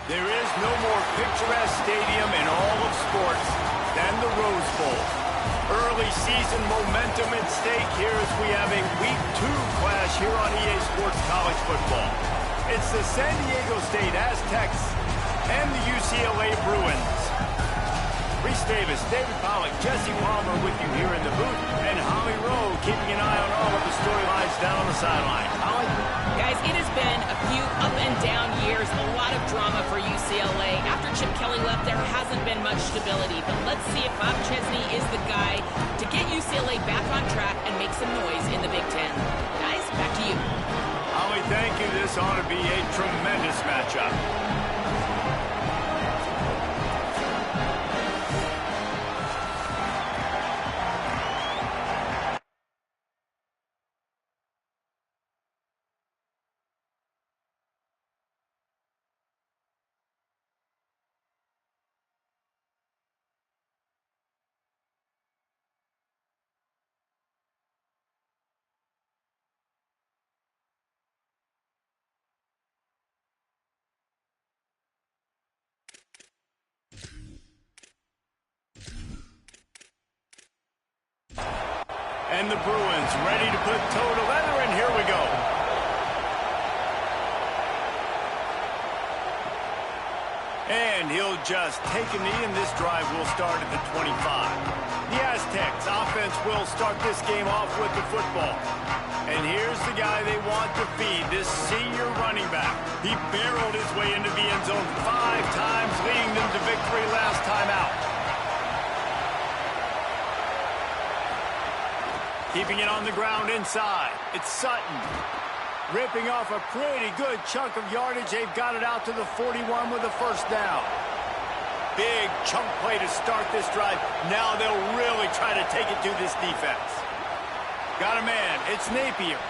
There is no more picturesque stadium in all of sports than the Rose Bowl. Early season momentum at stake here as we have a Week 2 clash here on EA Sports College Football. It's the San Diego State Aztecs and the UCLA Bruins. Reese Davis, David Pollack, Jesse Palmer with you here in the booth, and Holly Rowe keeping an eye on all of the storylines down on the sideline. Holly? Guys, it has been a few up and down years, a lot of drama for UCLA. After Chip Kelly left, there hasn't been much stability, but let's see if Bob Chesney is the guy to get UCLA back on track and make some noise in the Big Ten. Guys, back to you. Holly, thank you. This ought to be a tremendous matchup. And the Bruins ready to put toe to leather, and here we go. And he'll just take a knee, and this drive will start at the 25. The Aztecs offense will start this game off with the football. And here's the guy they want to feed, this senior running back. He barreled his way into the end zone 5 times, leading them to victory last time out. Keeping it on the ground inside. It's Sutton. Ripping off a pretty good chunk of yardage. They've got it out to the 41 with a first down. Big chunk play to start this drive. Now they'll really try to take it to this defense. Got a man. It's Napier.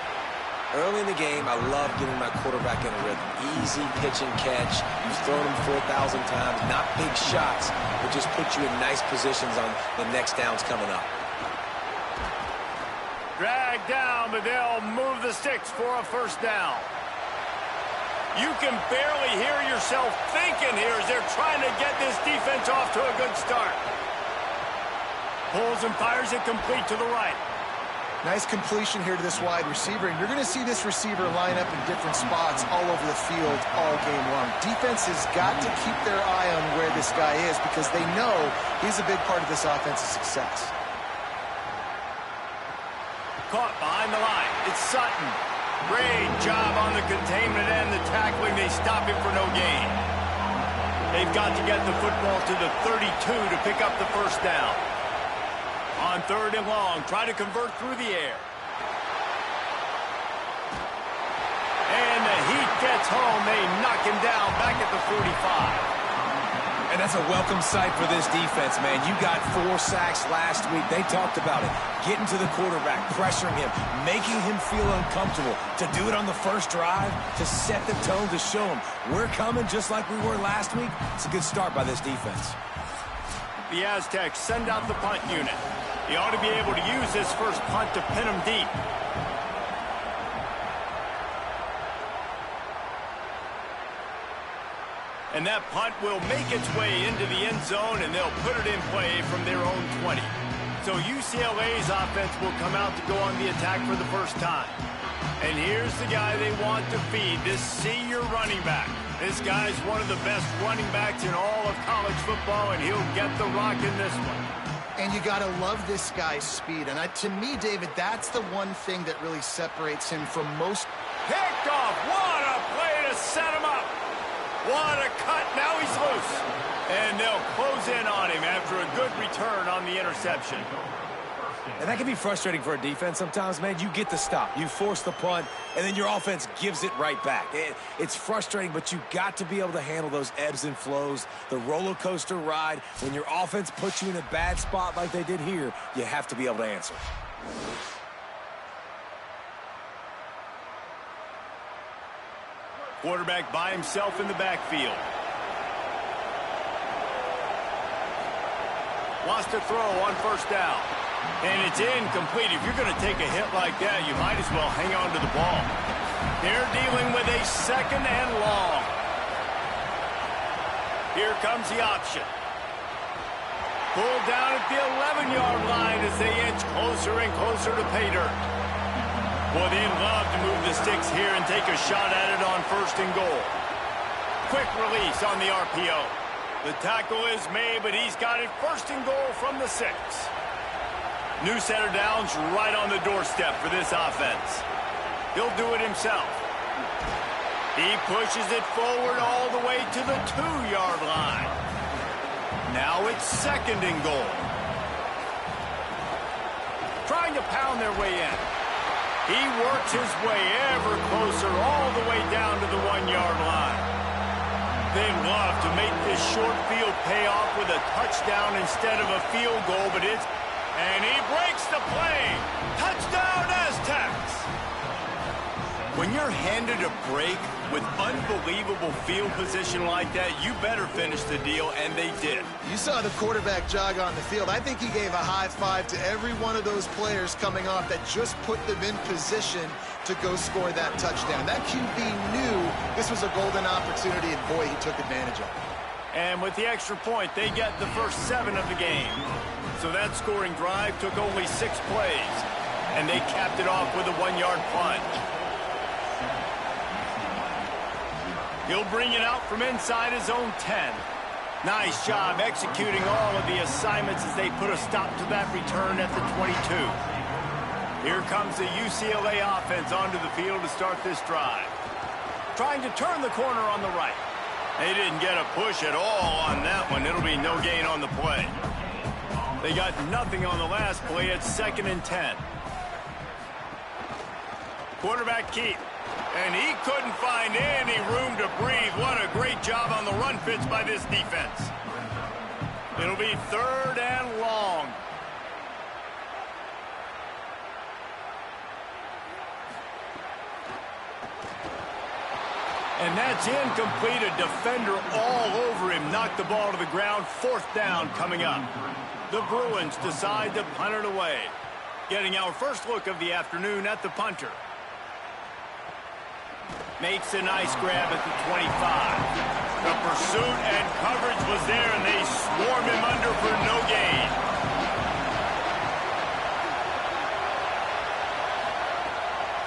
Early in the game, I love getting my quarterback in a rhythm. Easy pitch and catch. You've thrown him 4,000 times. Not big shots, but just put you in nice positions on the next downs coming up. Drag down, but they'll move the sticks for a first down. You can barely hear yourself thinking here as they're trying to get this defense off to a good start. Pulls and fires it complete to the right. Nice completion here to this wide receiver, and you're going to see this receiver line up in different spots all over the field all game long. Defense has got to keep their eye on where this guy is because they know he's a big part of this offense's success. Caught behind the line. It's Sutton. Great job on the containment and the tackling. They stop him for no gain. They've got to get the football to the 32 to pick up the first down. On 3rd and long, try to convert through the air. And the Heat gets home. They knock him down back at the 45. And that's a welcome sight for this defense, man. You got 4 sacks last week. They talked about it. Getting to the quarterback, pressuring him, making him feel uncomfortable. To do it on the first drive, to set the tone, to show him we're coming just like we were last week. It's a good start by this defense. The Aztecs send out the punt unit. He ought to be able to use this first punt to pin him deep. And that punt will make its way into the end zone, and they'll put it in play from their own 20. So UCLA's offense will come out to go on the attack for the first time. And here's the guy they want to feed, this senior running back. This guy's one of the best running backs in all of college football, and he'll get the rock in this one. And you got to love this guy's speed. And to me, David, that's the one thing that really separates him from most. Picked off. What a play to set him up. What a cut. Now he's loose. And they'll close in on him after a good return on the interception. And that can be frustrating for a defense sometimes, man. You get the stop, you force the punt, and then your offense gives it right back. It's frustrating, but you got to be able to handle those ebbs and flows, the roller coaster ride. When your offense puts you in a bad spot like they did here, you have to be able to answer. Quarterback by himself in the backfield. Wants to throw on first down. And it's incomplete. If you're going to take a hit like that, you might as well hang on to the ball. They're dealing with a 2nd and long. Here comes the option. Pulled down at the 11-yard line as they inch closer and closer to pay dirt. Well, they'd love to move the sticks here and take a shot at it on 1st and goal. Quick release on the RPO. The tackle is made, but he's got it 1st and goal from the 6. New set of downs right on the doorstep for this offense. He'll do it himself. He pushes it forward all the way to the 2-yard line. Now it's 2nd and goal. Trying to pound their way in. He works his way ever closer all the way down to the 1-yard line. They'd love to make this short field pay off with a touchdown instead of a field goal, but it's... And he breaks the play. Touchdown, Aztecs! When you're handed a break with unbelievable field position like that, you better finish the deal, and they did. You saw the quarterback jog on the field. I think he gave a high five to every one of those players coming off that just put them in position to go score that touchdown. That QB knew this was a golden opportunity, and boy, he took advantage of it. And with the extra point, they get the first 7 of the game. So that scoring drive took only 6 plays, and they capped it off with a 1-yard plunge. He'll bring it out from inside his own 10. Nice job executing all of the assignments as they put a stop to that return at the 22. Here comes the UCLA offense onto the field to start this drive. Trying to turn the corner on the right. They didn't get a push at all on that one. It'll be no gain on the play. They got nothing on the last play. It's 2nd and 10. Quarterback keep. And he couldn't find any room to breathe. What a great job on the run fits by this defense. It'll be 3rd and long. And that's incomplete. A defender all over him. Knocked the ball to the ground. 4th down coming up. The Bruins decide to punt it away. Getting our first look of the afternoon at the punter. Makes a nice grab at the 25. The pursuit and coverage was there, and they swarm him under for no gain.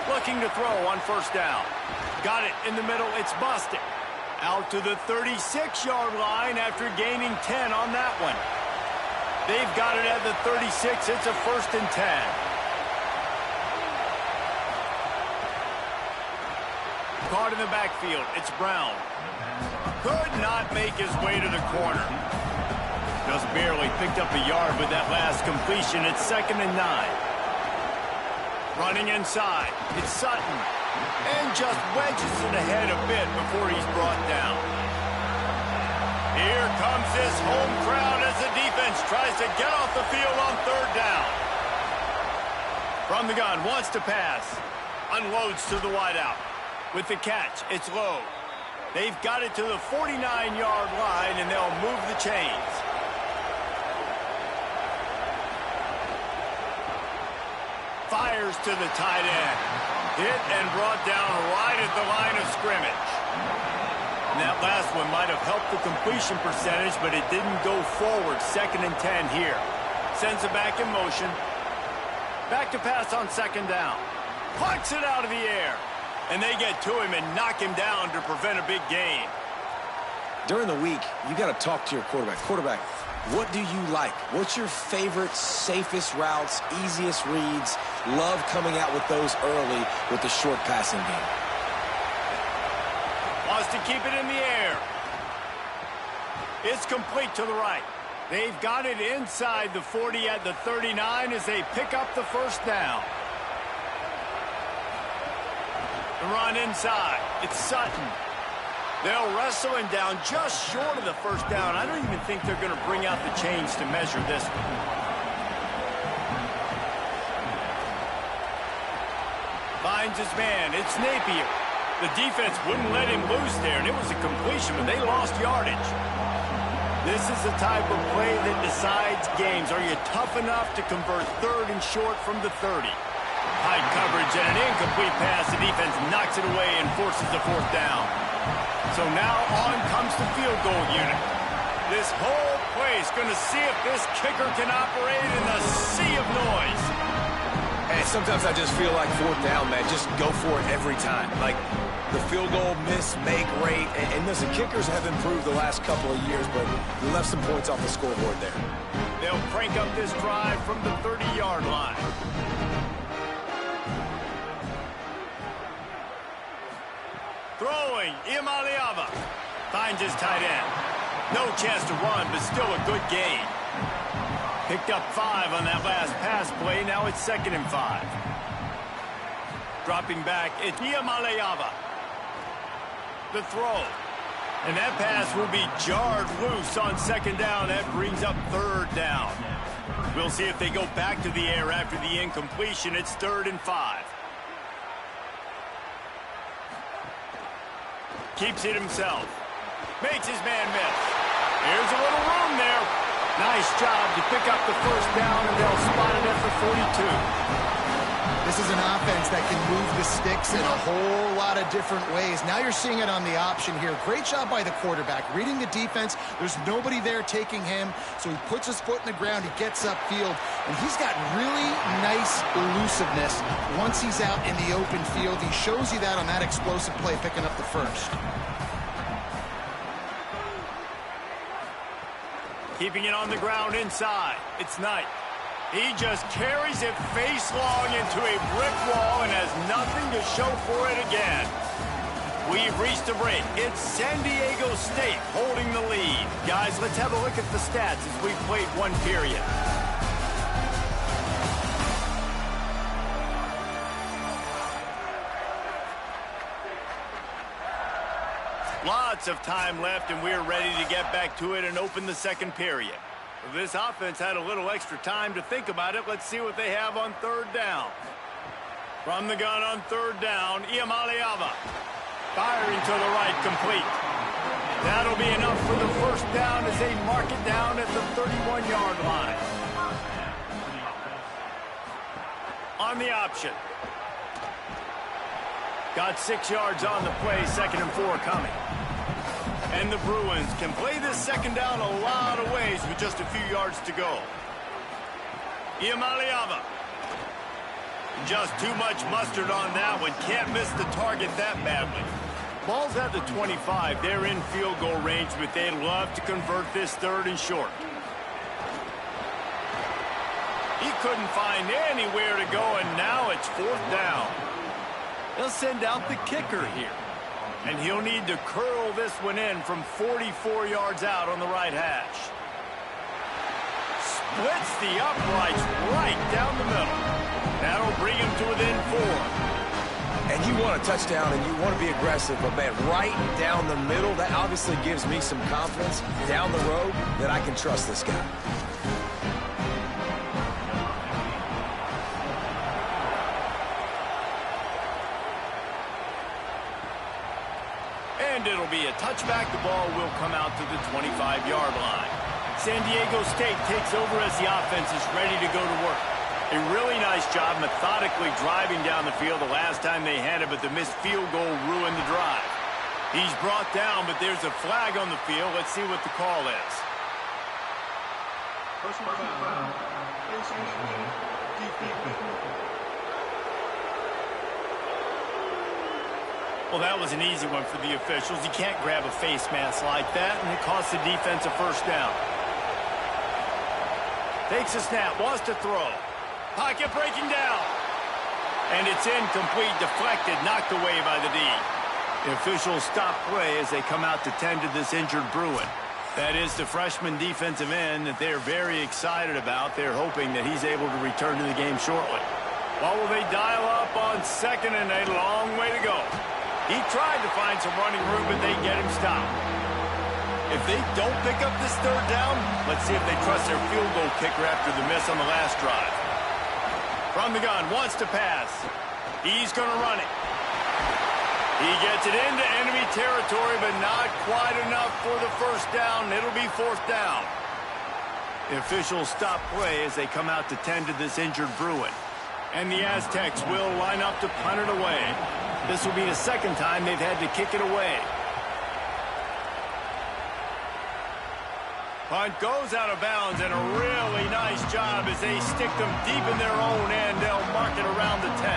Looking to throw on 1st down. Got it in the middle. It's busted. Out to the 36-yard line after gaining 10 on that one. They've got it at the 36. It's a 1st and 10. Caught in the backfield. It's Brown. Could not make his way to the corner. Just barely picked up a yard with that last completion. It's 2nd and 9. Running inside. It's Sutton. And just wedges it ahead a bit before he's brought down. Here comes this home crowd as the defense tries to get off the field on 3rd down. From the gun, wants to pass. Unloads to the wideout. With the catch, it's Lowe. They've got it to the 49-yard line, and they'll move the chains. Fires to the tight end. Hit and brought down right at the line of scrimmage. And that last one might have helped the completion percentage, but it didn't go forward. 2nd and 10 here. Sends it back in motion. Back to pass on 2nd down. Plucks it out of the air. And they get to him and knock him down to prevent a big gain. During the week, you got to talk to your quarterback. Quarterback, what do you like? What's your favorite, safest routes, easiest reads? Love coming out with those early with the short passing game. Wants to keep it in the air. It's complete to the right. They've got it inside the 40 at the 39 as they pick up the 1st down. The run inside. It's Sutton. They'll wrestle him down just short of the 1st down. I don't even think they're going to bring out the chains to measure this one. Finds his man. It's Napier. The defense wouldn't let him loose there, and it was a completion, but they lost yardage. This is the type of play that decides games. Are you tough enough to convert 3rd and short from the 30? High coverage and an incomplete pass. The defense knocks it away and forces the 4th down. So now on comes the field goal unit. This whole place going to see if this kicker can operate in the sea of noise. And sometimes I just feel like 4th down, man. Just go for it every time. Like the field goal miss-make rate. And listen, kickers have improved the last couple of years, but you left some points off the scoreboard there. They'll crank up this drive from the 30-yard line. Throwing, Imaliava finds his tight end. No chance to run, but still a good gain. Picked up 5 on that last pass play. Now it's 2nd and 5. Dropping back, it's Imaliava. The throw. And that pass will be jarred loose on 2nd down. That brings up 3rd down. We'll see if they go back to the air after the incompletion. It's 3rd and 5. Keeps it himself. Makes his man miss. Here's a little room there. Nice job to pick up the 1st down, and they'll spot it at the 42. This is an offense that can move the sticks in a whole lot of different ways. Now you're seeing it on the option here. Great job by the quarterback. Reading the defense. There's nobody there taking him, so he puts his foot in the ground. He gets upfield, and he's got really nice elusiveness once he's out in the open field. He shows you that on that explosive play, picking up the 1st. Keeping it on the ground inside. It's Knight. He just carries it face long into a brick wall and has nothing to show for it again. We've reached a break. It's San Diego State holding the lead. Guys, let's have a look at the stats as we've played 1 period. Lots of time left, and we're ready to get back to it and open the second period. This offense had a little extra time to think about it. Let's see what they have on third down. From the gun on third down, Iamaleava. Firing to the right, complete. That'll be enough for the first down as they mark it down at the 31-yard line. On the option. Got 6 yards on the play, 2nd and 4 coming. And the Bruins can play this second down a lot of ways with just a few yards to go. Iamaleava. Just too much mustard on that one. Can't miss the target that badly. Ball's at the 25. They're in field goal range, but they'd love to convert this 3rd and short. He couldn't find anywhere to go, and now it's 4th down. They'll send out the kicker here. And he'll need to curl this one in from 44 yards out on the right hash. Splits the uprights right down the middle. That'll bring him to within 4. And you want a touchdown and you want to be aggressive, but man, right down the middle, that obviously gives me some confidence down the road that I can trust this guy. And it'll be a touchback. The ball will come out to the 25-yard line. San Diego State takes over as the offense is ready to go to work. A really nice job methodically driving down the field the last time they had it, but the missed field goal ruined the drive. He's brought down, but there's a flag on the field. Let's see what the call is. Personal foul. Well, that was an easy one for the officials. You can't grab a face mask like that, and it costs the defense a first down. Takes a snap, wants to throw. Pocket breaking down. And it's incomplete, deflected, knocked away by the D. The officials stop play as they come out to tend to this injured Bruin. That is the freshman defensive end that they're very excited about. They're hoping that he's able to return to the game shortly. Well, will they dial up on 2nd and a long way to go? He tried to find some running room, but they get him stopped. If they don't pick up this 3rd down, let's see if they trust their field goal kicker after the miss on the last drive. From the gun, wants to pass. He's going to run it. He gets it into enemy territory, but not quite enough for the first down. It'll be 4th down. The officials stop play as they come out to tend to this injured Bruin. And the Aztecs will line up to punt it away. This will be the 2nd time they've had to kick it away. Punt goes out of bounds, and a really nice job as they stick them deep in their own end. They'll mark it around the 10.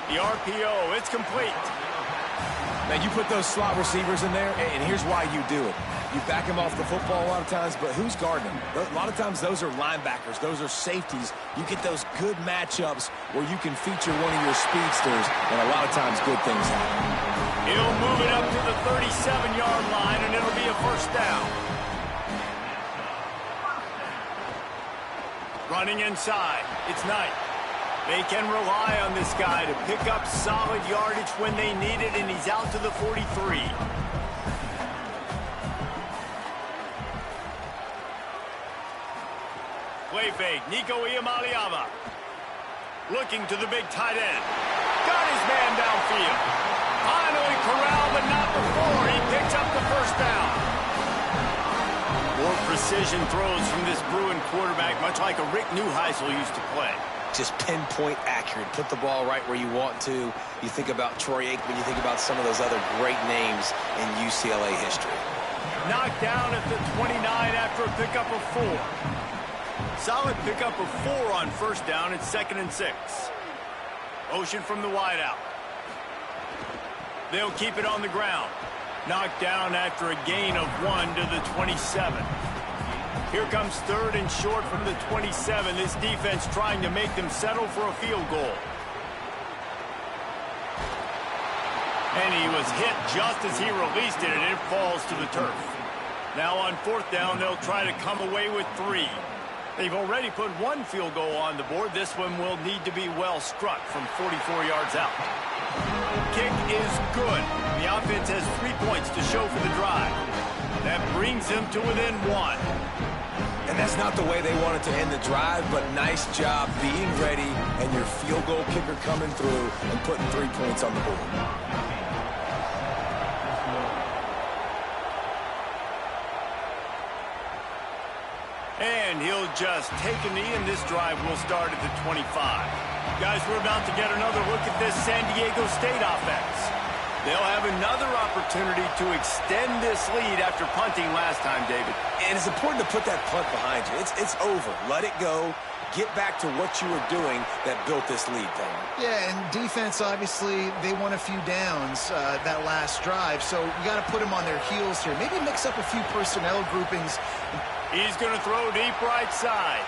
The RPO, it's complete. Man, you put those slot receivers in there, and here's why you do it. You back them off the football a lot of times, but who's guarding them? A lot of times those are linebackers. Those are safeties. You get those good matchups where you can feature one of your speedsters, and a lot of times good things happen. He'll move it up to the 37-yard line, and it'll be a first down. Running inside. It's Knight. They can rely on this guy to pick up solid yardage when they need it, and he's out to the 43. Play fake, Nico Iamaleava. Looking to the big tight end. Got his man downfield. Finally corralled, but not before. He picks up the first down. More precision throws from this Bruin quarterback, much like a Rick Neuheisel used to play. Just pinpoint accurate. Put the ball right where you want to. You think about Troy Aikman, you think about some of those other great names in UCLA history. Knocked down at the 29 after a pickup of 4. Solid pickup of 4 on first down. It's 2nd and 6. Motion from the wideout. They'll keep it on the ground. Knocked down after a gain of 1 to the 27. Here comes 3rd and short from the 27. This defense trying to make them settle for a field goal. And he was hit just as he released it, and it falls to the turf. Now on 4th down, they'll try to come away with 3. They've already put one field goal on the board. This one will need to be well struck from 44 yards out. Kick is good. The offense has 3 points to show for the drive. That brings them to within 1. And that's not the way they wanted to end the drive, but nice job being ready and your field goal kicker coming through and putting 3 points on the board. And he'll just take a knee, and this drive will start at the 25. Guys, we're about to get another look at this San Diego State offense. They'll have another opportunity to extend this lead after punting last time, David. And it's important to put that punt behind you. It's over. Let it go. Get back to what you were doing that built this lead, Palmer. Yeah, and defense, obviously, they won a few downs that last drive, so you got to put them on their heels here. Maybe mix up a few personnel groupings. He's going to throw deep right side.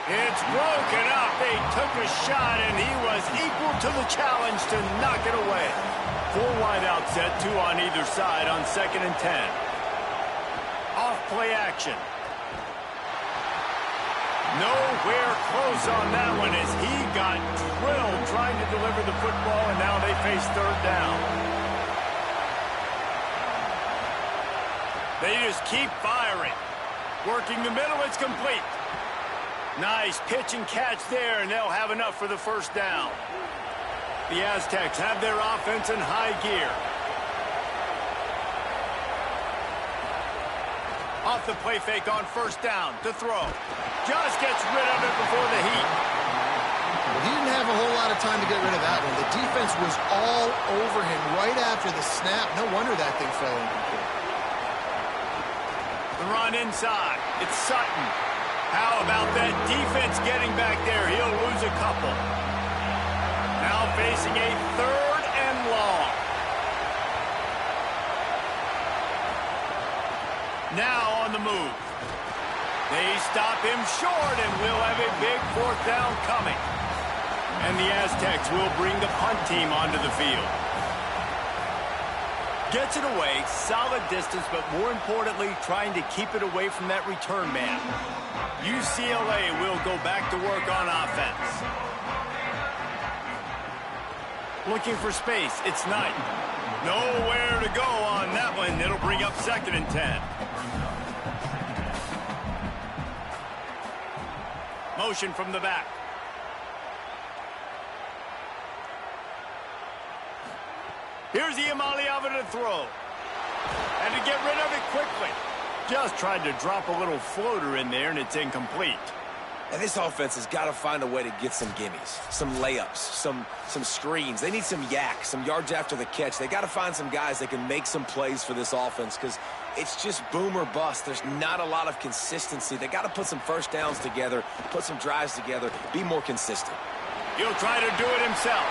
It's broken up. They took a shot, and he was equal to the challenge to knock it away. 4 wide out set, 2 on either side on 2nd and 10. Off play action. Nowhere close on that one as he got drilled trying to deliver the football, and now they face 3rd down. They just keep firing. Working the middle, it's complete. Nice pitch and catch there, and they'll have enough for the 1st down. The Aztecs have their offense in high gear. Off the play fake on 1st down to throw. Just gets rid of it before the heat. He didn't have a whole lot of time to get rid of that one. The defense was all over him right after the snap. No wonder that thing fell incomplete. The run inside. It's Sutton. How about that defense getting back there? He'll lose a couple. Now facing a 3rd and long. Now on the move. They stop him short, and we'll have a big 4th down coming. And the Aztecs will bring the punt team onto the field. Gets it away, solid distance, but more importantly, trying to keep it away from that return man. UCLA will go back to work on offense. Looking for space, it's Knight. Nowhere to go on that one. It'll bring up 2nd and 10. Motion from the back. Here's Iamaleava to throw. And to get rid of it quickly. Just tried to drop a little floater in there, and it's incomplete. And this offense has got to find a way to get some gimmies, some layups, some screens. They need some yak, some yards after the catch. They got to find some guys that can make some plays for this offense because it's just boom or bust. There's not a lot of consistency. They got to put some 1st downs together, put some drives together, be more consistent. He'll try to do it himself.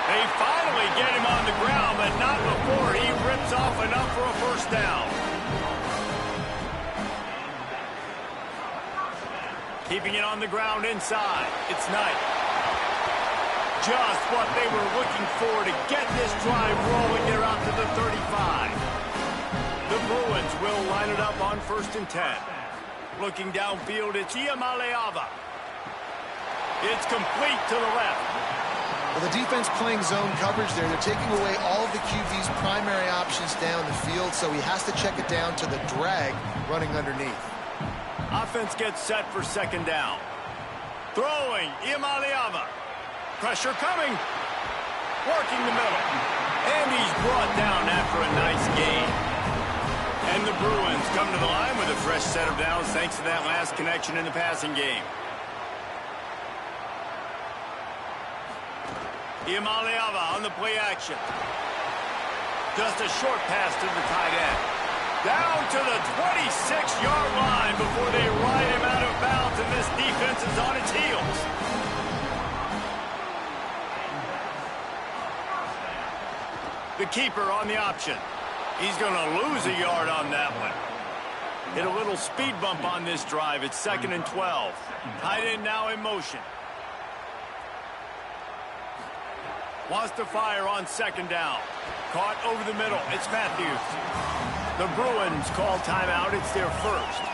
They finally get him on the ground, but not before he rips off enough for a 1st down. Keeping it on the ground inside. It's Knight. Just what they were looking for to get this drive rolling. They're out to the 35. The Bruins will line it up on 1st and 10. Looking downfield, it's Iamaleava. It's complete to the left. Well, the defense playing zone coverage there. They're taking away all of the QB's primary options down the field, so he has to check it down to the drag running underneath. Offense gets set for 2nd down. Throwing, Iamaleava. Pressure coming. Working the middle. And he's brought down after a nice gain. And the Bruins come to the line with a fresh set of downs thanks to that last connection in the passing game. Iamaleava on the play action. Just a short pass to the tight end. Down to the 26-yard line before they ride him out of bounds, and this defense is on its heels. The keeper on the option. He's going to lose a yard on that one. Hit a little speed bump on this drive. It's 2nd and 12. Tight end now in motion. Wants to fire on 2nd down. Caught over the middle. It's Matthews. The Bruins call timeout. It's their 1st.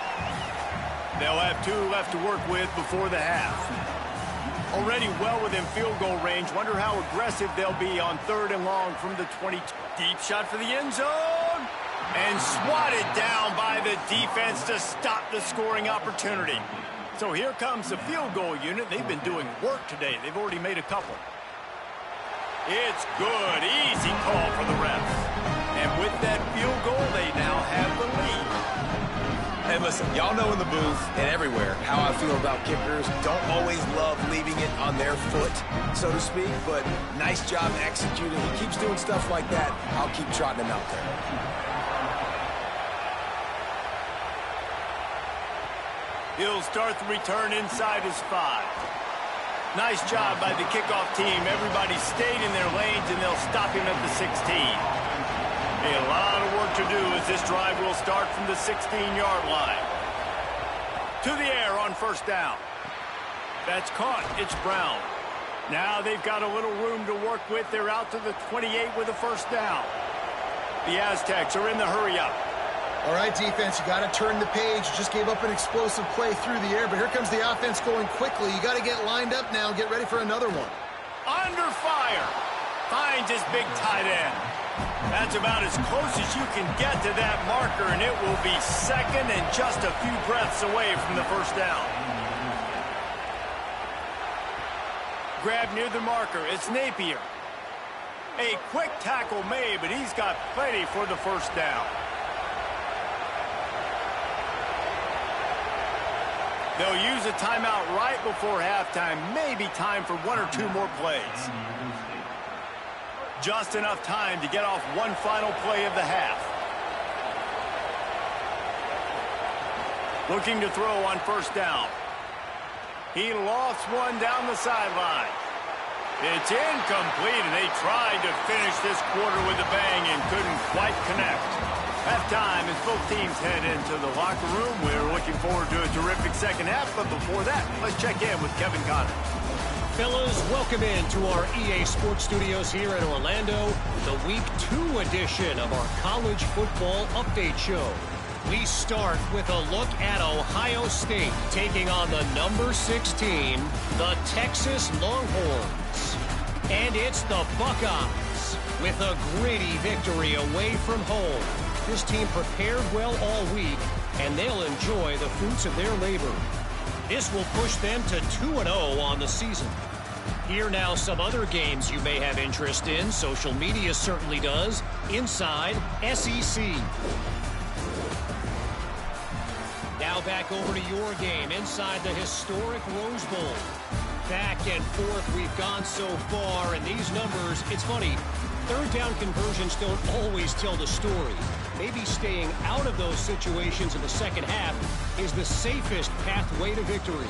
They'll have 2 left to work with before the half. Already well within field goal range. Wonder how aggressive they'll be on 3rd and long from the 22. Deep shot for the end zone. And swatted down by the defense to stop the scoring opportunity. So here comes the field goal unit. They've been doing work today. They've already made a couple. It's good. Easy call for the refs. And with that field goal, they now have the lead. Hey, listen, y'all know in the booth and everywhere how I feel about kickers. Don't always love leaving it on their foot, so to speak, but nice job executing. He keeps doing stuff like that. I'll keep trotting him out there. He'll start the return inside his 5. Nice job by the kickoff team. Everybody stayed in their lanes, and they'll stop him at the 16. A lot of work to do as this drive will start from the 16-yard line. To the air on 1st down. That's caught. It's Brown. Now they've got a little room to work with. They're out to the 28 with a 1st down. The Aztecs are in the hurry-up. All right, defense, you got to turn the page. You just gave up an explosive play through the air, but here comes the offense going quickly. You got to get lined up now and get ready for another one. Under fire. Finds his big tight end. That's about as close as you can get to that marker, and it will be 2nd and just a few breaths away from the 1st down. Grab near the marker. It's Napier. A quick tackle made, but he's got plenty for the 1st down. They'll use a timeout right before halftime. Maybe time for 1 or 2 more plays. Just enough time to get off one final play of the half. Looking to throw on 1st down. He lofts one down the sideline. It's incomplete, and they tried to finish this quarter with a bang and couldn't quite connect. Halftime as both teams head into the locker room. We're looking forward to a terrific 2nd half, but before that, let's check in with Kevin Connors. Fellas, welcome into our EA Sports Studios here in Orlando, the Week 2 edition of our College Football Update Show. We start with a look at Ohio State taking on the number 6 team, the Texas Longhorns. And it's the Buckeyes with a gritty victory away from home. This team prepared well all week, and they'll enjoy the fruits of their labor. This will push them to 2-0 on the season. Here now some other games you may have interest in. Social media certainly does. Inside SEC. Now back over to your game inside the historic Rose Bowl. Back and forth we've gone so far, and these numbers, it's funny, 3rd down conversions don't always tell the story. Maybe staying out of those situations in the 2nd half is the safest pathway to victory.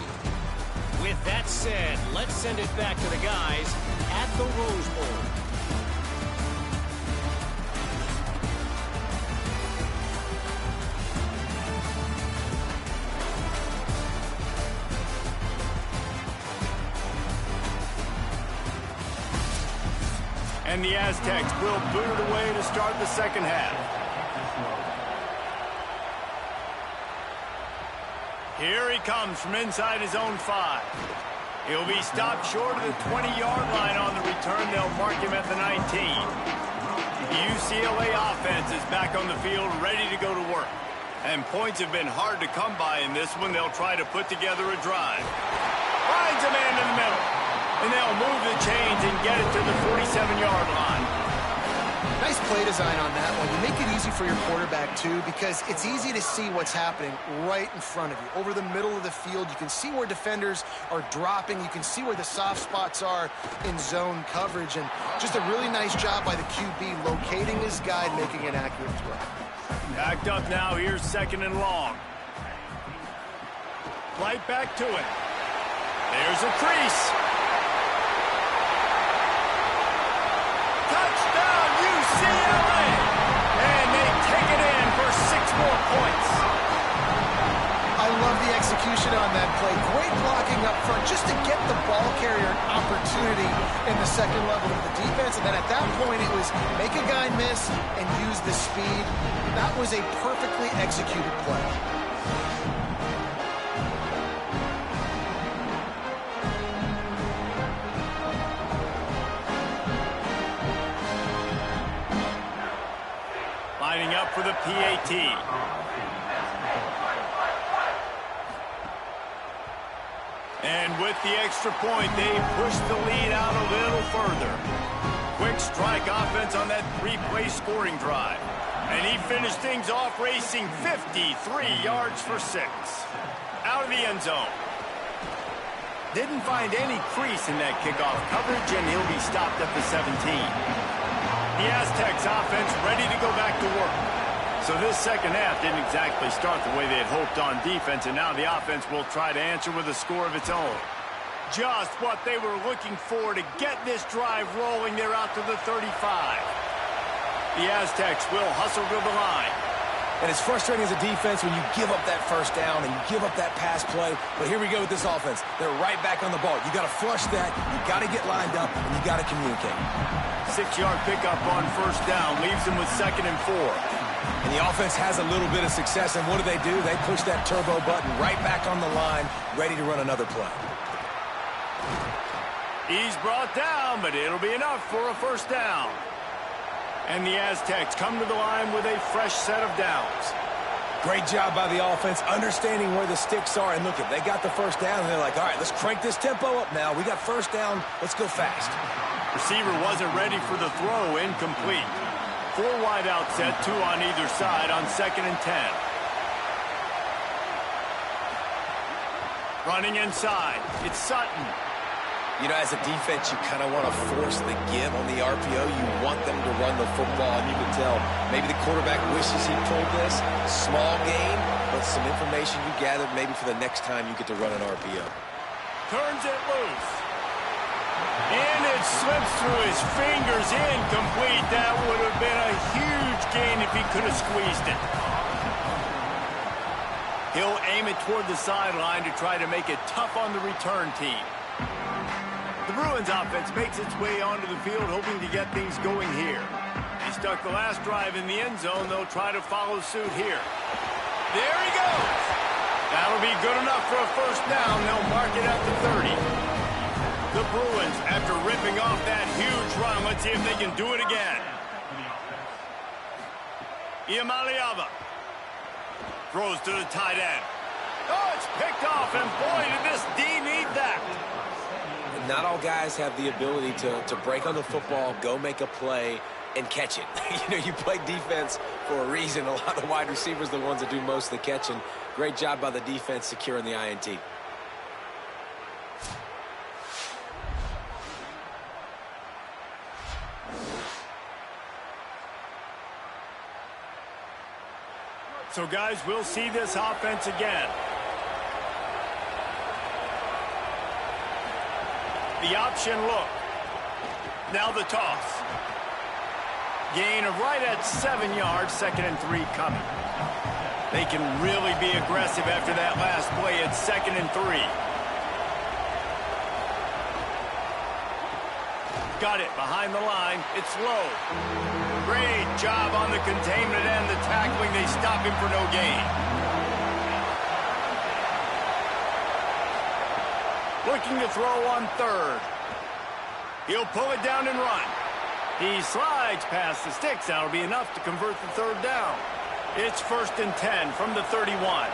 With that said, let's send it back to the guys at the Rose Bowl. And the Aztecs will boot it away to start the 2nd half. Here he comes from inside his own 5. He'll be stopped short of the 20-yard line on the return. They'll mark him at the 19. The UCLA offense is back on the field, ready to go to work. And points have been hard to come by in this one. They'll try to put together a drive. Finds a man in the middle. And they'll move the chains and get it to the 47-yard line. Nice play design on that one. You make it easy for your quarterback, too, because it's easy to see what's happening right in front of you. Over the middle of the field, you can see where defenders are dropping. You can see where the soft spots are in zone coverage. And just a really nice job by the QB locating his guy and making an accurate throw. Backed up now. Here's 2nd and long. Right back to it. There's a crease. Touchdown, UCLA! And they take it in for 6 more points. I love the execution on that play. Great blocking up front just to get the ball carrier an opportunity in the 2nd level of the defense. And then at that point, it was make a guy miss and use the speed. That was a perfectly executed play. PAT. And with the extra point, they push the lead out a little further. Quick strike offense on that three-play scoring drive. And he finished things off racing 53 yards for 6. Out of the end zone. Didn't find any crease in that kickoff coverage, and he'll be stopped at the 17. The Aztecs offense ready to go back to work. So this second half didn't exactly start the way they had hoped on defense, and now the offense will try to answer with a score of its own. Just what they were looking for to get this drive rolling. They're out to the 35. The Aztecs will hustle to the line. And it's frustrating as a defense when you give up that first down and you give up that pass play. But here we go with this offense. They're right back on the ball. You got to flush that. You got to get lined up, and you got to communicate. 6-yard pickup on first down leaves them with 2nd and 4. And the offense has a little bit of success, and what do? They push that turbo button right back on the line, ready to run another play. He's brought down, but it'll be enough for a first down. And the Aztecs come to the line with a fresh set of downs. Great job by the offense, understanding where the sticks are. And look, they got the first down, and they're like, all right, let's crank this tempo up now. We got first down. Let's go fast. Receiver wasn't ready for the throw. Incomplete. 4 wide out set, 2 on either side on 2nd and 10. Running inside. It's Sutton. You know, as a defense, you kind of want to force the give on the RPO. You want them to run the football, and you can tell maybe the quarterback wishes he pulled this. Small gain, but some information you gathered maybe for the next time you get to run an RPO. Turns it loose. And it slips through his fingers. Incomplete. That would have been a huge gain if he could have squeezed it. He'll aim it toward the sideline to try to make it tough on the return team. The Bruins offense makes its way onto the field, hoping to get things going here. They stuck the last drive in the end zone. They'll try to follow suit here. There he goes. That'll be good enough for a first down. They'll mark it at the 30. The Bruins, after ripping off that huge run, let's see if they can do it again. Iamaleava throws to the tight end. Oh, it's picked off, and boy, did this D need that. Not all guys have the ability to break on the football, go make a play, and catch it. You know, you play defense for a reason. A lot of wide receivers are the ones that do most of the catching. Great job by the defense securing the INT. So, guys, we'll see this offense again. The option look. Now the toss. Gain of right at 7 yards, 2nd and 3 coming. They can really be aggressive after that last play. It's 2nd and 3. Got it behind the line. It's low. Great job on the containment and the tackling. They stop him for no gain. Looking to throw on 3rd. He'll pull it down and run. He slides past the sticks. That'll be enough to convert the 3rd down. It's 1st and 10 from the 31.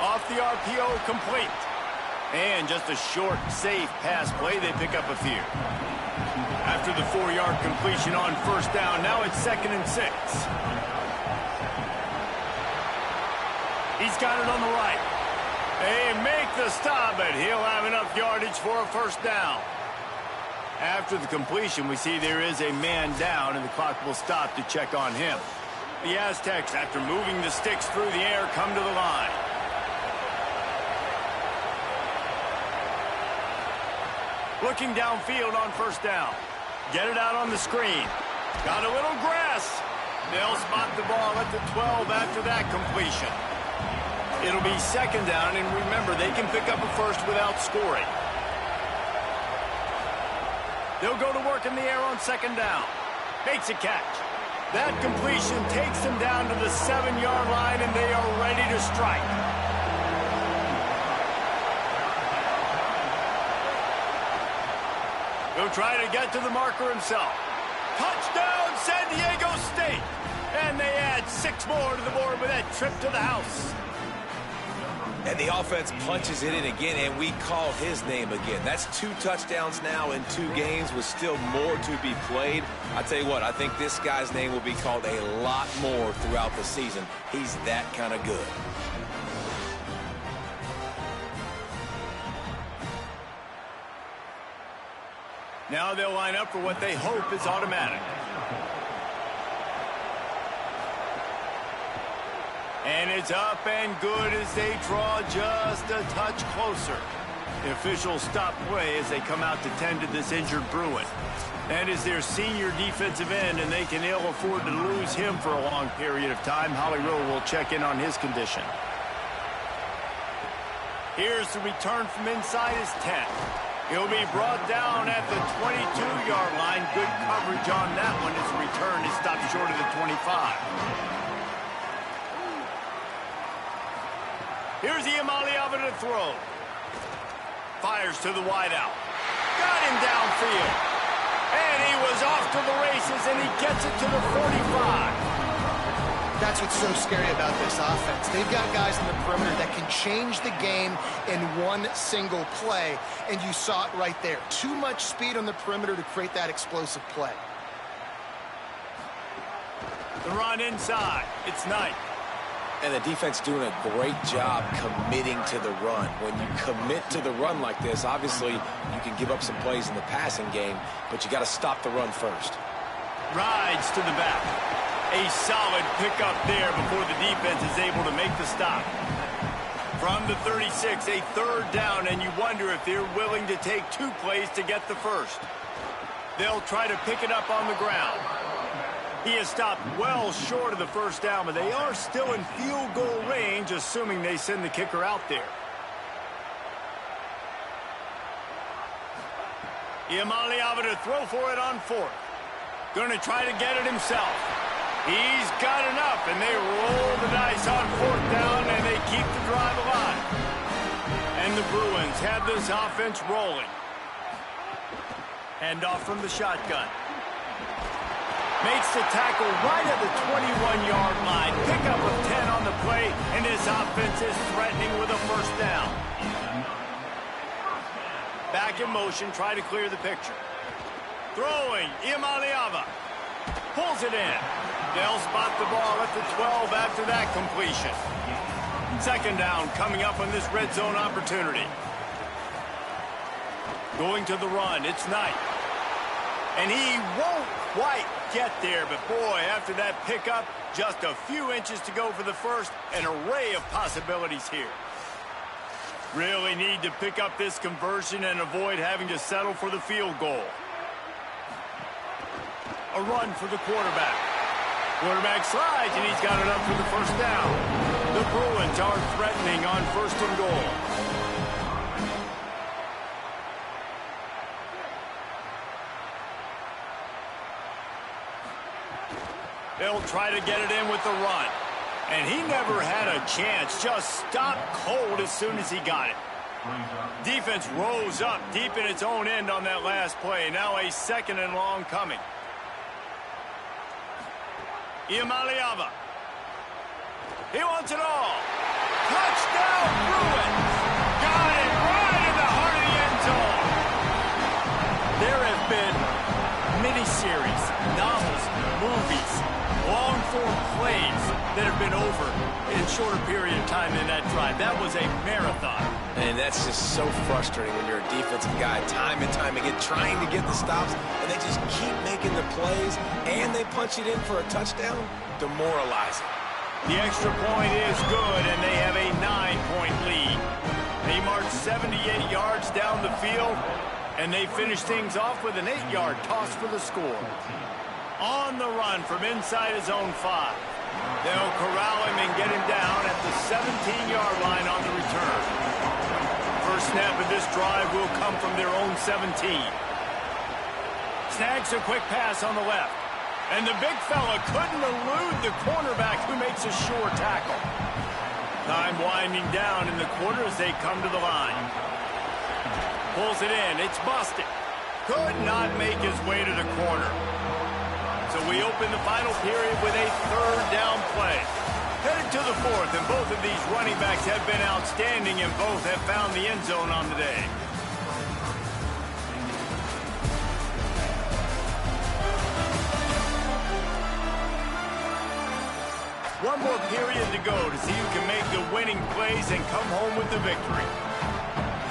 Off the RPO, complete. And just a short, safe pass play. They pick up a few. After the 4-yard completion on first down, now it's 2nd and 6. He's got it on the right. They make the stop, but he'll have enough yardage for a first down. After the completion, we see there is a man down, and the clock will stop to check on him. The Aztecs, after moving the sticks through the air, come to the line. Looking downfield on first down. Get it out on the screen. Got a little grass. They'll spot the ball at the 12 after that completion. It'll be 2nd down, and remember, they can pick up a first without scoring. They'll go to work in the air on 2nd down. Makes a catch. That completion takes them down to the 7-yard line, and they are ready to strike. He'll try to get to the marker himself. Touchdown, San Diego State! And they add 6 more to the board with that trip to the house. And the offense punches it in again, and we call his name again. That's 2 touchdowns now in 2 games with still more to be played. I tell you what, I think this guy's name will be called a lot more throughout the season. He's that kind of good. Now they'll line up for what they hope is automatic. And it's up and good as they draw just a touch closer. The officials stop play as they come out to tend to this injured Bruin. And is their senior defensive end, and they can ill afford to lose him for a long period of time. Holly Rowe will check in on his condition. Here's the return from inside his 10. He'll be brought down at the 22-yard line. Good coverage on that one. His return is stopped short of the 25. Here's Iamaleava to throw. Fires to the wideout. Got him downfield. And he was off to the races, and he gets it to the 45. That's what's so scary about this offense. They've got guys in the perimeter that can change the game in one single play, and you saw it right there. Too much speed on the perimeter to create that explosive play. The run inside. It's Knight. And the defense doing a great job committing to the run. When you commit to the run like this, obviously you can give up some plays in the passing game, but you got to stop the run first. Rides to the back. A solid pickup there before the defense is able to make the stop. From the 36, a 3rd down, and you wonder if they're willing to take 2 plays to get the first. They'll try to pick it up on the ground. He is stopped well short of the 1st down, but they are still in field goal range, assuming they send the kicker out there. Iamaleava to throw for it on 4th. Going to try to get it himself. He's got enough, and they roll the dice on 4th down, and they keep the drive alive. And the Bruins have this offense rolling. Hand off from the shotgun. Makes the tackle right at the 21-yard line. Pickup of 10 on the play, and this offense is threatening with a 1st down. Back in motion, try to clear the picture. Throwing, Iamaleava. Pulls it in. They'll spot the ball at the 12 after that completion. 2nd down coming up on this red zone opportunity. Going to the run, it's Knight. And he won't quite get there, but boy, after that pickup, just a few inches to go for the first. An array of possibilities here. Really need to pick up this conversion and avoid having to settle for the field goal. A run for the quarterback. Quarterback slides, and he's got enough for the 1st down. The Bruins are threatening on 1st and goal. They'll try to get it in with the run. And he never had a chance. Just stopped cold as soon as he got it. Defense rose up deep in its own end on that last play. Now a 2nd and long coming. Iamaleava. He wants it all. Touchdown, Bruins. Got it right in the heart of the end zone. There have been miniseries, novels, movies, long-form plays that have been over in a shorter period of time than that drive. That was a marathon. And that's just so frustrating when you're a defensive guy, time and time again, trying to get the stops, and they just keep making the plays, and they punch it in for a touchdown. Demoralizing. The extra point is good, and they have a 9-point lead. They march 78 yards down the field, and they finish things off with an 8-yard toss for the score. On the run from inside his own 5. They'll corral him and get him down at the 17-yard line on the return. First snap of this drive will come from their own 17. Snags a quick pass on the left. And the big fella couldn't elude the cornerback who makes a sure tackle. Time winding down in the quarter as they come to the line. Pulls it in. It's busted. Could not make his way to the corner. So we open the final period with a third down play. Headed to the fourth, and both of these running backs have been outstanding, and both have found the end zone on the day. One more period to go to see who can make the winning plays and come home with the victory.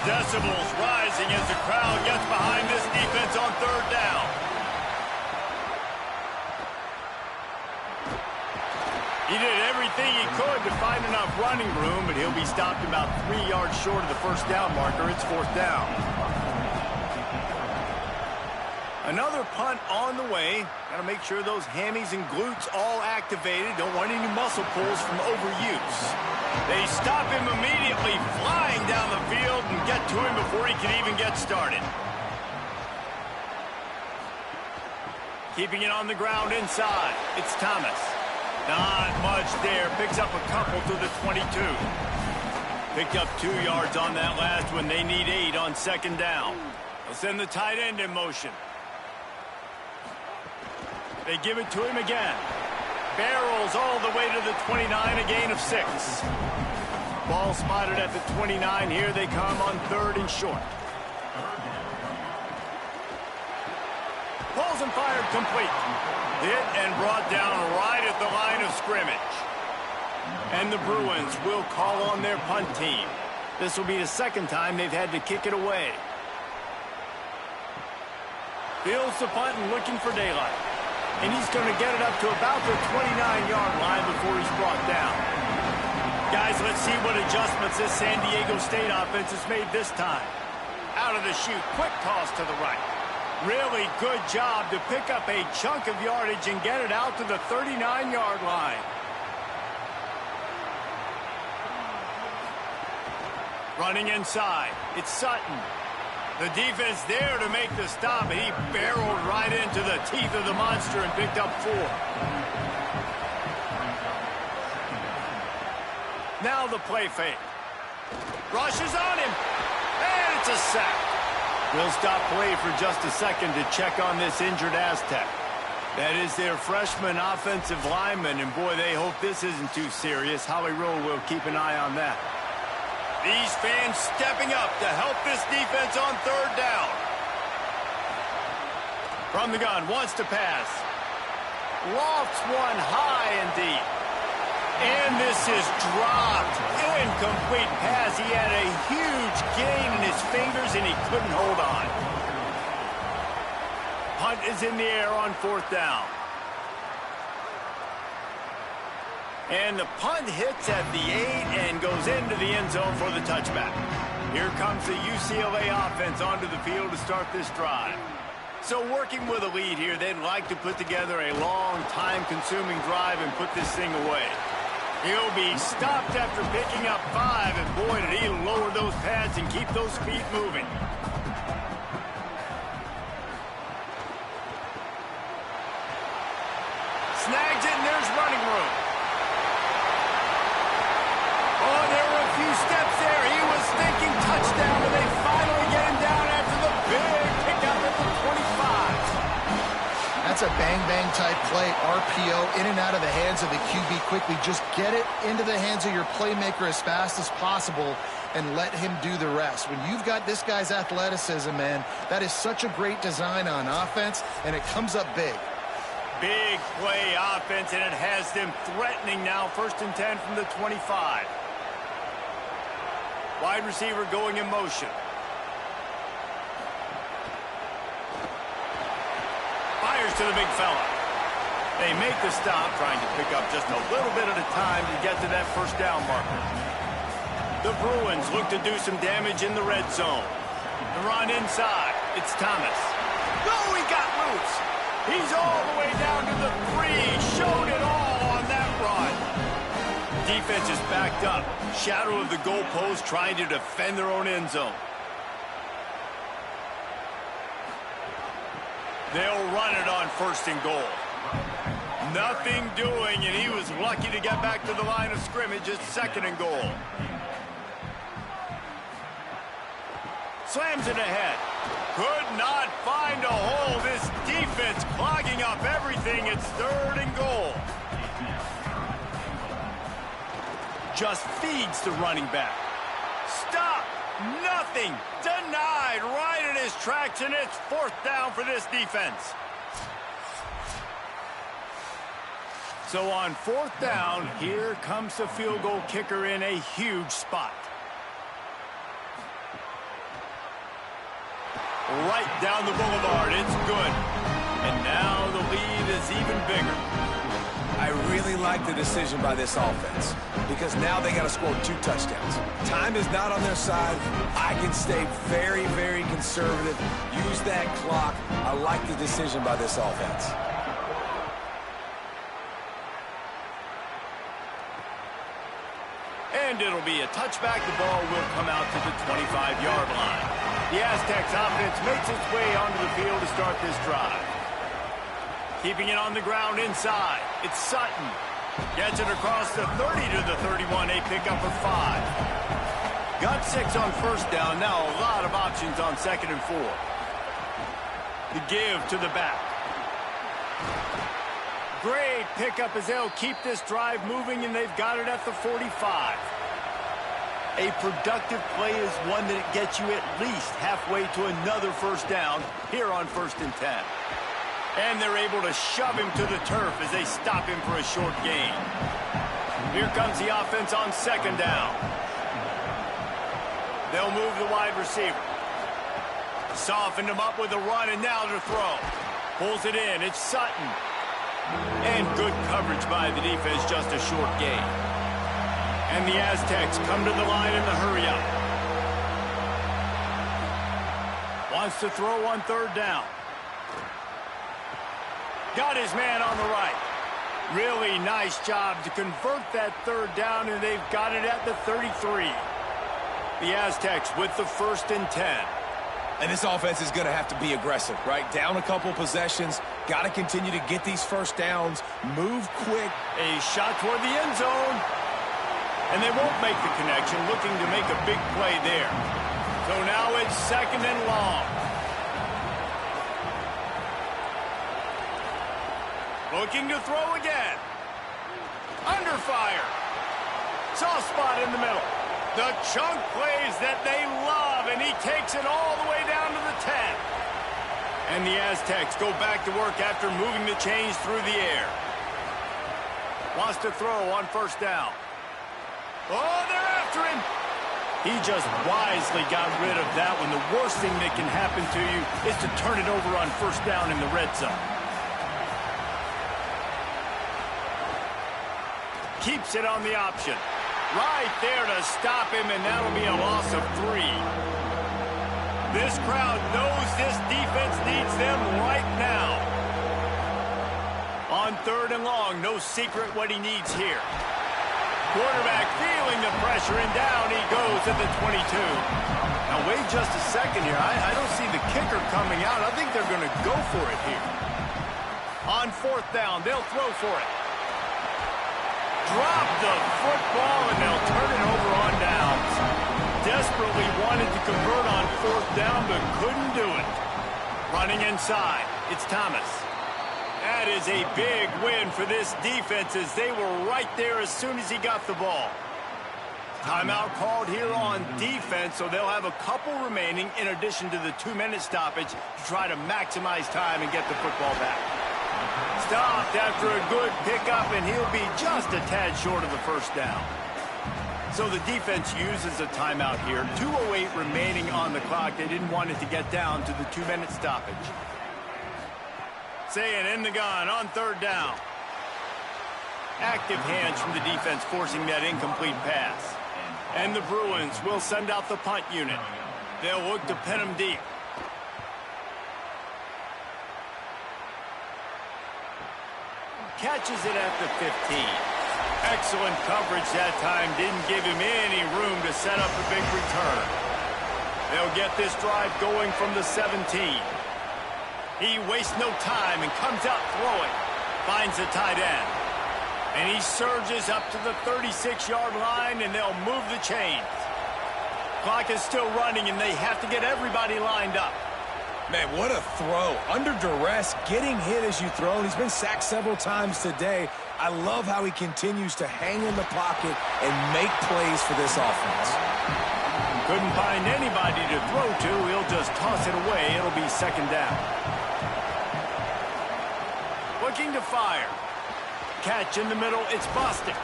Decibels rising as the crowd gets behind this defense on third down. He did everything he could to find enough running room, but he'll be stopped about 3 yards short of the first down marker. It's fourth down. Another punt on the way. Got to make sure those hammies and glutes all activated. Don't want any muscle pulls from overuse. They stop him immediately, flying down the field, and get to him before he can even get started. Keeping it on the ground inside. It's Thomas. Not much there. Picks up a couple to the 22. Picked up 2 yards on that last one. They need 8 on second down. They'll send the tight end in motion. They give it to him again. Barrels all the way to the 29, a gain of 6. Ball spotted at the 29. Here they come on third and short. Pulls and fired complete. Hit and brought down right at the line of scrimmage. And the Bruins will call on their punt team. This will be the second time they've had to kick it away. Fields the punt and looking for daylight. And he's going to get it up to about the 29-yard line before he's brought down. Guys, let's see what adjustments this San Diego State offense has made this time. Out of the chute, quick toss to the right. Really good job to pick up a chunk of yardage and get it out to the 39-yard line. Running inside, it's Sutton. The defense there to make the stop, and he barreled right into the teeth of the monster and picked up 4. Now the play fake. Rushes on him, and it's a sack. We'll stop play for just a second to check on this injured Aztec. That is their freshman offensive lineman, and boy, they hope this isn't too serious. Howie Rowe will keep an eye on that. These fans stepping up to help this defense on third down. From the gun, wants to pass. Lofts one high and deep. And this is dropped. Incomplete pass. He had a huge gain in his fingers and he couldn't hold on. Punt is in the air on fourth down. And the punt hits at the 8 and goes into the end zone for the touchback. Here comes the UCLA offense onto the field to start this drive. So working with a lead here, they'd like to put together a long, time-consuming drive and put this thing away. He'll be stopped after picking up 5, and boy, did he lower those pads and keep those feet moving. Snags it, and there's running room. Oh, there were a few steps there. He was thinking touchdown, and they finally get him down after the big pickup at the 25. That's a bang-bang type play. RPO in and out of the hands of the QB quickly. Just get it into the hands of your playmaker as fast as possible and let him do the rest. When you've got this guy's athleticism, man, that is such a great design on offense, and it comes up big. Big play offense, and it has them threatening now. 1st and 10 from the 25. Wide receiver going in motion. Fires to the big fella. They make the stop, trying to pick up just a little bit at a time to get to that first down marker. The Bruins look to do some damage in the red zone. The run inside. It's Thomas. Oh, he got loose. He's all the way down to the 3. Showed it all on that run. Defense is backed up. Shadow of the goalpost, trying to defend their own end zone. They'll run it on 1st and goal. Nothing doing, and he was lucky to get back to the line of scrimmage at 2nd and goal. Slams it ahead. Could not find a hole. This defense clogging up everything. It's 3rd and goal. Just feeds the running back. Stop. Nothing. Denied right in his tracks, and it's 4th down for this defense. So on 4th down, here comes the field goal kicker in a huge spot. Right down the boulevard. It's good. And now the lead is even bigger. I really like the decision by this offense because now they got to score 2 touchdowns. Time is not on their side. I can stay very, very conservative. Use that clock. I like the decision by this offense. And it'll be a touchback. The ball will come out to the 25-yard line. The Aztecs offense makes its way onto the field to start this drive. Keeping it on the ground inside. It's Sutton. Gets it across the 30 to the 31. A pickup of 5. Got 6 on 1st down. Now a lot of options on 2nd and 4. The give to the back. Great pickup as they'll keep this drive moving, and they've got it at the 45. A productive play is one that gets you at least halfway to another 1st down here on 1st and 10. And they're able to shove him to the turf as they stop him for a short gain. Here comes the offense on 2nd down. They'll move the wide receiver. Softened him up with a run, and now to throw. Pulls it in. It's Sutton. And good coverage by the defense, just a short gain. And the Aztecs come to the line in the hurry-up. Wants to throw on 3rd down. Got his man on the right. Really nice job to convert that 3rd down, and they've got it at the 33. The Aztecs with the 1st and 10. And this offense is going to have to be aggressive, right? Down a couple possessions. Got to continue to get these 1st downs. Move quick. A shot toward the end zone. And they won't make the connection, looking to make a big play there. So now it's 2nd and long. Looking to throw again. Under fire. Soft spot in the middle. The chunk plays that they love, and he takes it all the way down to the 10. And the Aztecs go back to work after moving the chains through the air. Wants to throw on 1st down. Oh, they're after him. He just wisely got rid of that one. The worst thing that can happen to you is to turn it over on 1st down in the red zone. Keeps it on the option. Right there to stop him, and that'll be a loss of 3. This crowd knows this defense needs them right now. On 3rd and long, no secret what he needs here. Quarterback feeling the pressure, and down he goes at the 22. Now, wait just a second here. I don't see the kicker coming out. I think they're going to go for it here. On 4th down, they'll throw for it. Drop the football, and they'll turn it over on downs. Desperately wanted to convert on 4th down, but couldn't do it. Running inside, it's Thomas. That is a big win for this defense as they were right there as soon as he got the ball. Timeout called here on defense, so they'll have a couple remaining in addition to the 2-minute stoppage to try to maximize time and get the football back. Stopped after a good pickup, and he'll be just a tad short of the 1st down. So the defense uses a timeout here. 2:08 remaining on the clock. They didn't want it to get down to the 2-minute stoppage. Saying in the gun on 3rd down. Active hands from the defense forcing that incomplete pass. And the Bruins will send out the punt unit. They'll look to pin him deep. Catches it at the 15. Excellent coverage that time. Didn't give him any room to set up a big return. They'll get this drive going from the 17. He wastes no time and comes out throwing. Finds the tight end. And he surges up to the 36-yard line, and they'll move the chains. Clock is still running, and they have to get everybody lined up. Man, what a throw. Under duress, getting hit as you throw. He's been sacked several times today. I love how he continues to hang in the pocket and make plays for this offense. Couldn't find anybody to throw to. He'll just toss it away. It'll be second down. Looking to fire. Catch in the middle. It's Bostic.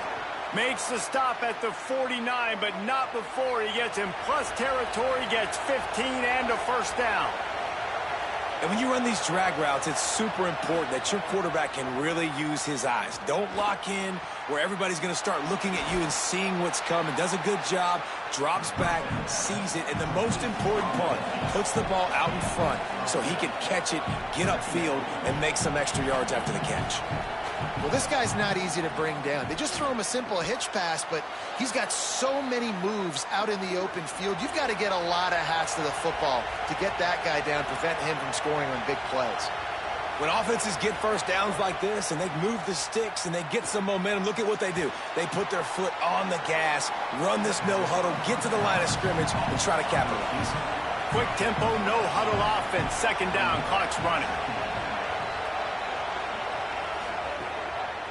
Makes the stop at the 49, but not before he gets in plus territory, gets 15 and a first down. And when you run these drag routes, it's super important that your quarterback can really use his eyes. Don't lock in where everybody's going to start looking at you and seeing what's coming. Does a good job, drops back, sees it, and the most important part, puts the ball out in front so he can catch it, get upfield, and make some extra yards after the catch. Well, this guy's not easy to bring down. They just throw him a simple hitch pass, but he's got so many moves out in the open field. You've got to get a lot of hats to the football to get that guy down, prevent him from scoring on big plays. When offenses get first downs like this and they move the sticks and they get some momentum, look at what they do. They put their foot on the gas, run this no huddle, get to the line of scrimmage, and try to capitalize. Quick tempo, no huddle offense. Second down, clock's running.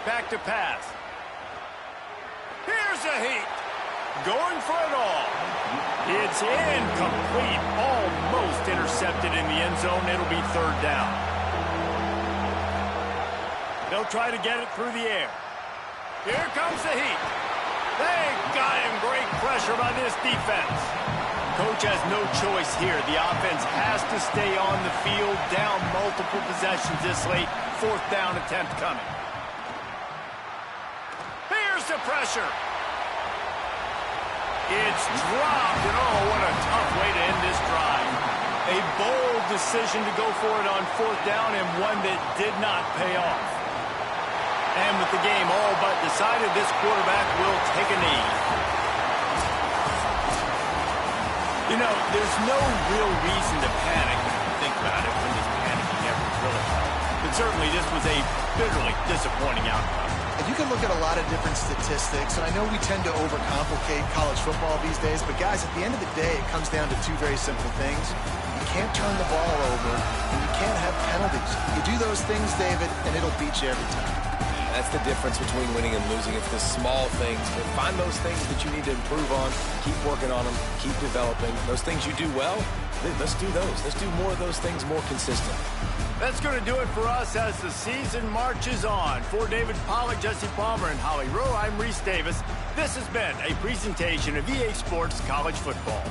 Back to pass. Here's a heat. Going for it all. It's incomplete. Almost intercepted in the end zone. It'll be third down. They'll try to get it through the air. Here comes the heat. They got him. Great pressure by this defense. Coach has no choice here. The offense has to stay on the field, down multiple possessions this late. Fourth down attempt coming. The pressure. It's dropped, and oh, what a tough way to end this drive. A bold decision to go for it on fourth down, and one that did not pay off. And with the game all but decided, this quarterback will take a knee. You know, there's no real reason to panic when you think about it, when this panicking ever really helped. But certainly this was a bitterly disappointing outcome. And you can look at a lot of different statistics, and I know we tend to overcomplicate college football these days, but guys, at the end of the day, it comes down to two very simple things. You can't turn the ball over, and you can't have penalties. You do those things, David, and it'll beat you every time. That's the difference between winning and losing. It's the small things. But find those things that you need to improve on. Keep working on them. Keep developing. Those things you do well, let's do those. Let's do more of those things more consistent. That's going to do it for us as the season marches on. For David Pollack, Jesse Palmer, and Holly Rowe, I'm Reese Davis. This has been a presentation of EA Sports College Football.